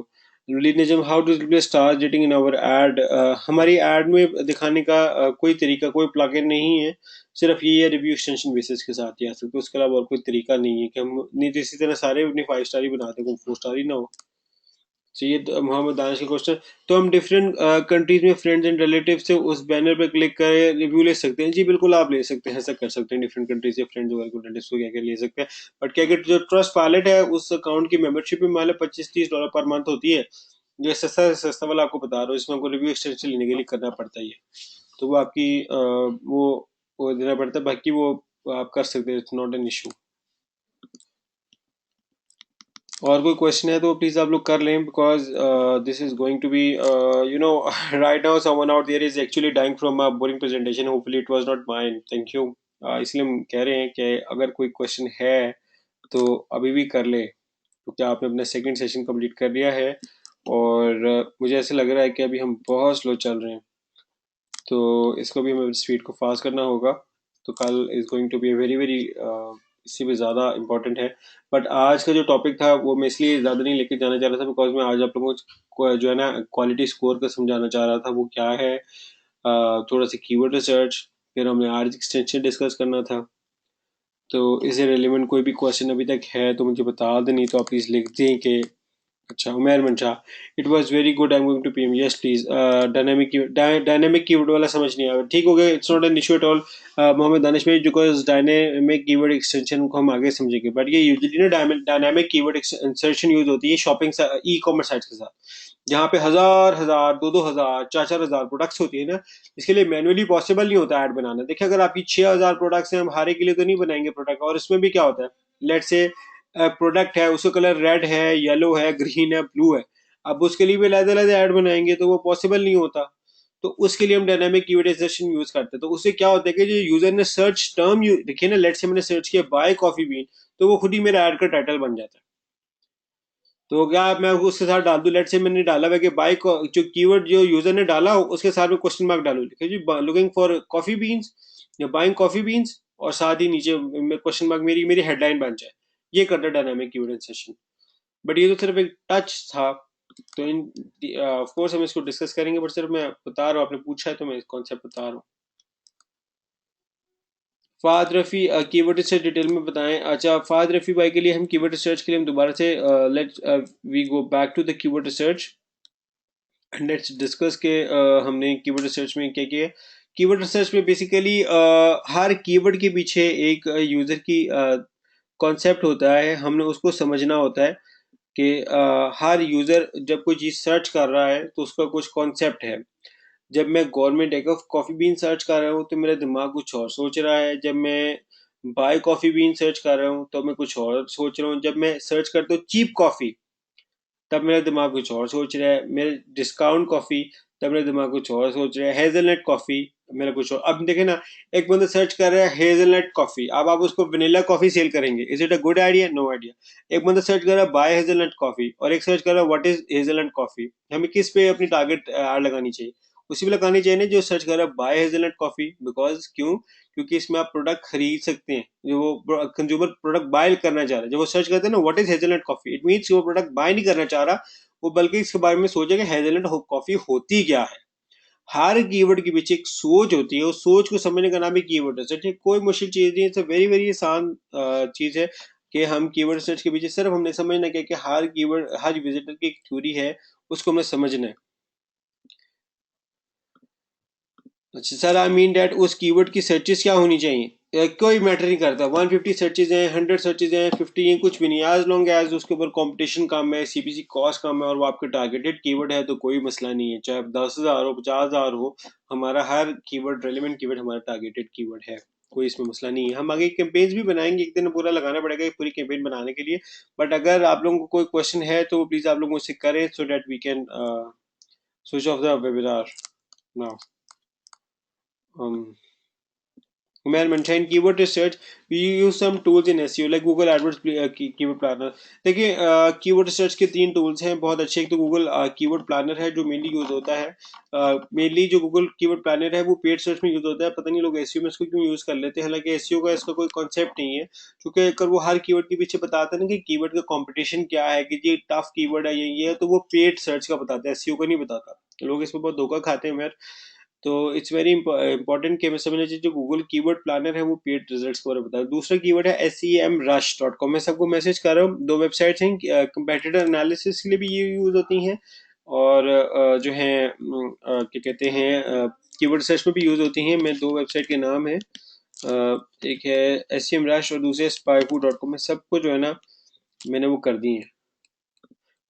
रिलीजन, how to display star rating in our ad. हमारी एड में दिखाने का कोई तरीका, कोई प्लगइन नहीं है, सिर्फ ये है रिव्यू एक्सटेंशन बेसिस के साथ ही आ सकते, उसके अलावा और कोई तरीका नहीं है कि हम नहीं तो इसी तरह सारे अपने 5 स्टार ही बनाते, कोई 4 स्टार ही ना हो। तो ये मोहम्मद दानिश का क्वेश्चन। तो हम डिफरेंट कंट्रीज में फ्रेंड्स एंड रिलेटिव से उस बैनर पर क्लिक कर रिव्यू ले सकते हैं। जी बिल्कुल आप ले सकते हैं, ऐसा कर सकते हैं, डिफरेंट कंट्रीज से फ्रेंड्स वगैरह रिलेटिव्स को क्या क्या ले सकते हैं। बट क्या कि जो ट्रस्ट पायलट है उस अकाउंट की मेंबरशिप में मान लो $25-30 पर मंथ होती है, जो सस्ता से सस्ता वाला आपको बता रहा हूँ, इसमें आपको रिव्यू एक्सटेंशन लेने के लिए करना पड़ता ही है। तो वो आपकी वो देना पड़ता है, बाकी वो आप कर सकते हैं, इट्स नॉट एन इशू। और कोई क्वेश्चन है तो प्लीज आप लोग कर लें, because this is going to be you know right now someone out there is actually dying from a boring presentation, hopefully it was not mine, thank you. इसलिए हम कह रहे हैं कि अगर कोई क्वेश्चन है तो अभी भी कर ले, क्योंकि आपने अपना सेकंड सेशन कंप्लीट कर लिया है और मुझे ऐसे लग रहा है कि अभी हम बहुत स्लो चल रहे हैं, तो इसको भी हमें स्पीड को फास्ट करना होगा। तो कल is going to be very very इससे भी ज़्यादा इम्पोर्टेंट है। बट आज का जो टॉपिक था वो मैं इसलिए ज़्यादा नहीं लेके जाना चाह रहा था, बिकॉज मैं आज आप लोगों को जो है ना क्वालिटी स्कोर का समझाना चाह रहा था। वो क्या है, थोड़ा सा कीवर्ड रिसर्च, फिर हमने आर्ज एक्सटेंशन डिस्कस करना था। तो इससे रिलेवेंट कोई भी क्वेश्चन अभी तक है तो मुझे बता दें, नहीं तो आप प्लीज़ लिख दें कि अच्छा। Umair Mansha, it was very good, I am going to PM, yes please. Dynamic keyword वाला समझ नहीं आया, ठीक हो गया, it's not an issue at all. Mohammad Danish भाई, बिकॉज डायनेमिक कीवर्ड एक्सटेंशन को हम आगे समझेंगे, बट ये यूजुअली ना डायनेमिक कीवर्ड इंसर्शन यूज होती है शॉपिंग ई कॉमर्स साइट्स के साथ, जहाँ पे हजार हजार, दो हजार, 4-4 हजार प्रोडक्ट्स होती है ना। इसके लिए मैनुअली पॉसिबल नहीं होता ऐड बनाना। देखिए अगर आपकी 6,000 प्रोडक्ट्स हैं, हम हारे के लिए तो नहीं बनाएंगे प्रोडक्ट, और इसमें भी क्या होता है, लेट से प्रोडक्ट है, उसका कलर रेड है, येलो है, ग्रीन है, ब्लू है, अब उसके लिए भी अलग अलग ऐड बनाएंगे तो वो पॉसिबल नहीं होता। तो उसके लिए हम डायनामिक कीवर्डाइजेशन यूज करते हैं। तो उससे क्या होता है कि जो यूजर ने सर्च टर्म देखिए ना, लेट से मैंने सर्च किया बाय कॉफी बीन, तो वो खुद ही मेरा ऐड का टाइटल बन जाता है। तो क्या मैं उसके साथ डाल दूं, लेट से मैंने डाला हुआ कि बाय, जो कीवर्ड जो यूजर ने डाला उसके साथ में क्वेश्चन मार्क डालू, लिखे जी लुकिंग फॉर कॉफी बीन्स या बाइंग कॉफी बीन्स, और साथ ही नीचे क्वेश्चन मार्क मेरी मेरी हेडलाइन बन जाए। ये करता है डायनामिक कीवर्ड सेशन। बट ये तो सिर्फ एक टच था, तो इन ऑफ कोर्स हम इसको डिस्कस करेंगे, बट सिर्फ मैं बता रहा हूँ, आपने पूछा है तो मैं कॉन्सेप्ट बता रहा हूँ। Fahd Rafi, keyword research detail में बताएं। अच्छा, फाद रफ़ी भाई के लिए हम कीवर्ड रिसर्च के लिए हम दोबारा से let's we go back to the keyword research and let's discuss के हमने कीवर्ड रिसर्च में क्या किया। कीवर्ड रिसर्च में बेसिकली हर कीवर्ड के पीछे एक यूज़र की कॉन्सेप्ट होता है, हमने उसको समझना होता है कि हर यूज़र जब कोई चीज़ सर्च कर रहा है तो उसका कुछ कॉन्सेप्ट है। जब मैं गवर्नमेंट एक ऑफ कॉफ़ी बीन सर्च कर रहा हूँ तो मेरा दिमाग कुछ और सोच रहा है, जब मैं बाय कॉफ़ी बीन सर्च कर रहा हूँ तो मैं कुछ और सोच रहा हूँ, जब मैं सर्च करता हूँ चीप कॉफ़ी तब मेरा दिमाग कुछ और सोच रहा है, मेरे डिस्काउंट कॉफ़ी तब मेरा दिमाग कुछ और सोच रहा है, हेजलनट कॉफ़ी मेरा कुछ और। अब देखे ना, एक बंदा सर्च कर रहा है हेजलनट कॉफ़ी, अब आप उसको वनीला कॉफ़ी सेल करेंगे, is it a good idea? No idea. एक बंदा सर्च कर रहा है बाय हेजलनट कॉफ़ी और एक सर्च कर रहा है व्हाट इज हेजलनट कॉफ़ी। हमें किस पे अपनी टारगेट ऐड लगानी चाहिए? उसी पे लगानी चाहिए ना जो सर्च कर रहा है बाय हेजलनट कॉफ़ी, बिकॉज क्यों? क्योंकि इसमें आप प्रोडक्ट खरीद सकते हैं, जो वो कंज्यूमर प्रोडक्ट बाय करना चाह रहा है। जब वो सर्च करते हैं ना what is hazelnut coffee, it means वो प्रोडक्ट बाय नहीं करना चाह रहा, वो बल्कि इसके बारे में सोचे कि हेजलनट कॉफी होती क्या है। हर कीवर्ड के पीछे एक सोच होती है, उस सोच को समझने का नाम ही कीवर्ड रिसर्च है। कोई मुश्किल चीज नहीं है, इट्स वेरी वेरी आसान चीज है कि हम कीवर्ड रिसर्च के पीछे सिर्फ हमने समझना क्या कि हर कीवर्ड, हर विजिटर की एक थ्योरी है, उसको हमें समझना है। अच्छा सर, आई मीन डैट उस कीवर्ड की सर्चेस क्या होनी चाहिए? कोई मैटर नहीं करता, 150 सर्चेज हैं, 100 सर्चेज हैं, 50 हैं, कुछ भी नहीं, एज लॉन्ग एज उसके ऊपर कंपटीशन कम है, सीपीसी कॉस्ट कम है और वो आपके टारगेटेड कीवर्ड है तो कोई मसला नहीं है, चाहे 10,000 हो, 50,000 हो, हमारा हर कीवर्ड रेलिवेंट कीवर्ड हमारा टारगेटेड कीवर्ड है, कोई इसमें मसला नहीं है। हम आगे कैंपेन्स भी बनाएंगे, एक दिन पूरा लगाना पड़ेगा पूरी कैंपेन बनाने के लिए। बट अगर आप लोगों को कोई क्वेश्चन है तो प्लीज आप लोग मुझसे करें, so that we can switch off the webinar now. मैं mention keyword research, we use some tools in SEO like Google AdWords keyword planner. देखिए कीवर्ड रिसर्च के 3 टूल्स हैं बहुत अच्छे। एक तो गूगल कीवर्ड प्लानर है जो मेनली यूज होता है। मेनली जो गूगल कीवर्ड प्लानर है वो पेड सर्च में यूज होता है। पता नहीं लोग एसईओ में इसको क्यों यूज कर लेते हैं, हालांकि एसईओ का इसका कोई कॉन्सेप्ट नहीं है, क्योंकि अगर वो हर कीवर्ड के पीछे बताता है ना कि कीवर्ड का कंपटीशन क्या है, कि ये टफ कीवर्ड है ये है, तो वो पेड सर्च का बताता है, एसईओ का नहीं बताता। लोग इसमें बहुत धोखा खाते हैं यार। तो इट्स वेरी इंपॉर्टेंट कि हमें समझना चाहिए जो गूगल कीवर्ड प्लानर है वो पेड रिजल्ट्स के बारे में बताता है। दूसरा कीवर्ड है semrush.com। मैं सबको मैसेज कर रहा हूँ, 2 वेबसाइट्स हैं, कंपेटिटर एनालिसिस के लिए भी ये यूज होती हैं, और जो है क्या कहते हैं कीवर्ड सर्च में भी यूज होती हैं। मैं 2 वेबसाइट के नाम है, एक है semrush और दूसरे spyfoo.com। में सबको जो है ना मैंने वो कर दी है।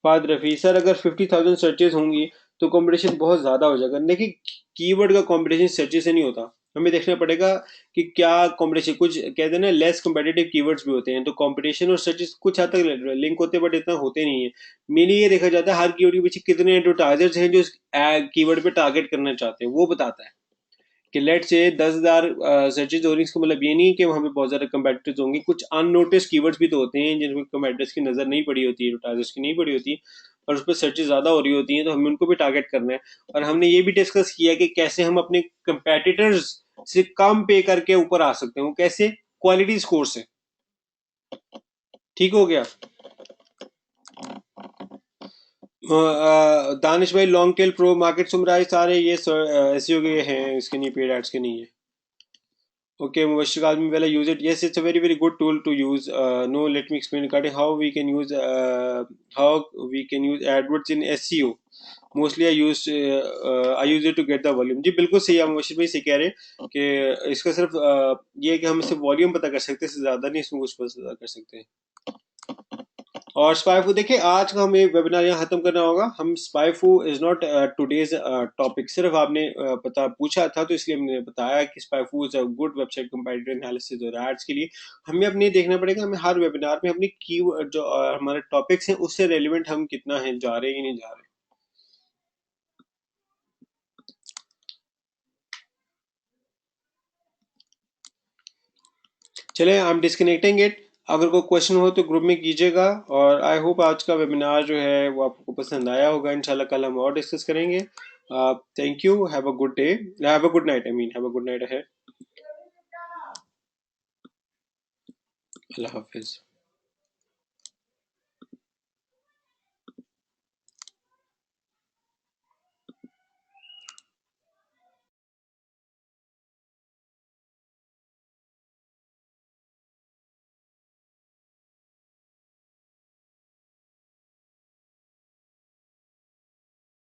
फाद रफी सर, अगर 50,000 सर्चेज होंगी तो कंपटीशन बहुत ज्यादा हो जाएगा। देखिए कीवर्ड का कंपटीशन सर्चेज से नहीं होता, हमें देखना पड़ेगा कि क्या कंपटीशन, कुछ कहते हैं ना लेस कम्पिटेटिव कीवर्ड्स भी होते हैं, तो कंपटीशन और सर्चेज कुछ हद तक लिंक होते हैं बट इतना होते नहीं है। मेनली ये देखा जाता है हर कीवर्ड के पीछे कितने एडवर्टाइजर्स हैं जो इस कीवर्ड पे टारगेट करना चाहते हैं, वो बताता है। कि लेट से 10,000 सर्चेज हो रही, इसका मतलब ये नहीं कि वहाँ पे बहुत ज़्यादा कंपेटिटर्स होंगे। कुछ अननोटिस कीवर्ड्स भी तो होते हैं जिनमें कंपेटिटर्स की नज़र नहीं पड़ी होती है, एडवर्टाइजर्स की नहीं पड़ी होती, और उस पर सर्चेज ज़्यादा हो रही होती हैं, तो हमें उनको भी टारगेट करना है। और हमने ये भी डिस्कस किया कि कैसे हम अपने कंपेटिटर्स से कम पे करके ऊपर आ सकते हैं। वो कैसे? क्वालिटी स्कोर से। ठीक हो गया। दानिश भाई, लॉन्ग टेल प्रो मार्केट सुमराइज सारे ये एसईओ के हैं, इसके नहीं, पेड एड्स के नहीं है। Okay, Mubashir Almi, well, I use it. Yes, it's a very, very good tool to use. No, let me explain regarding how we can use AdWords in SEO. Mostly I use it to get the volume. जी बिल्कुल सही है, मुबशिर भाई सही कह रहे हैं कि इसका सिर्फ ये है कि हम सिर्फ वॉल्यूम पता कर सकते हैं, इससे ज्यादा नहीं इसमें कुछ पता कर सकते हैं। और स्पाईफू, देखिए आज का हमें वेबिनार यहाँ खत्म करना होगा। हम स्पाईफू इज नॉट टुडेज टॉपिक, सिर्फ आपने पता पूछा था तो इसलिए हमने बताया कि SpyFu is a good website comparative analysis और एड्स के लिए। हमें अपनी देखना पड़ेगा, हमें हर वेबिनार में अपनी की जो हमारे टॉपिक्स हैं उससे रेलिवेंट हम कितना है जा रहे हैं या नहीं जा रहे। चले, आई एम डिस्कनेक्टिंग इट। अगर कोई क्वेश्चन हो तो ग्रुप में कीजिएगा। और आई होप आज का वेबिनार जो है वो आपको पसंद आया होगा। इंशाल्लाह कल हम और डिस्कस करेंगे। Thank you, have a good day, have a good night, I mean have a good night ahead. Allah Hafiz.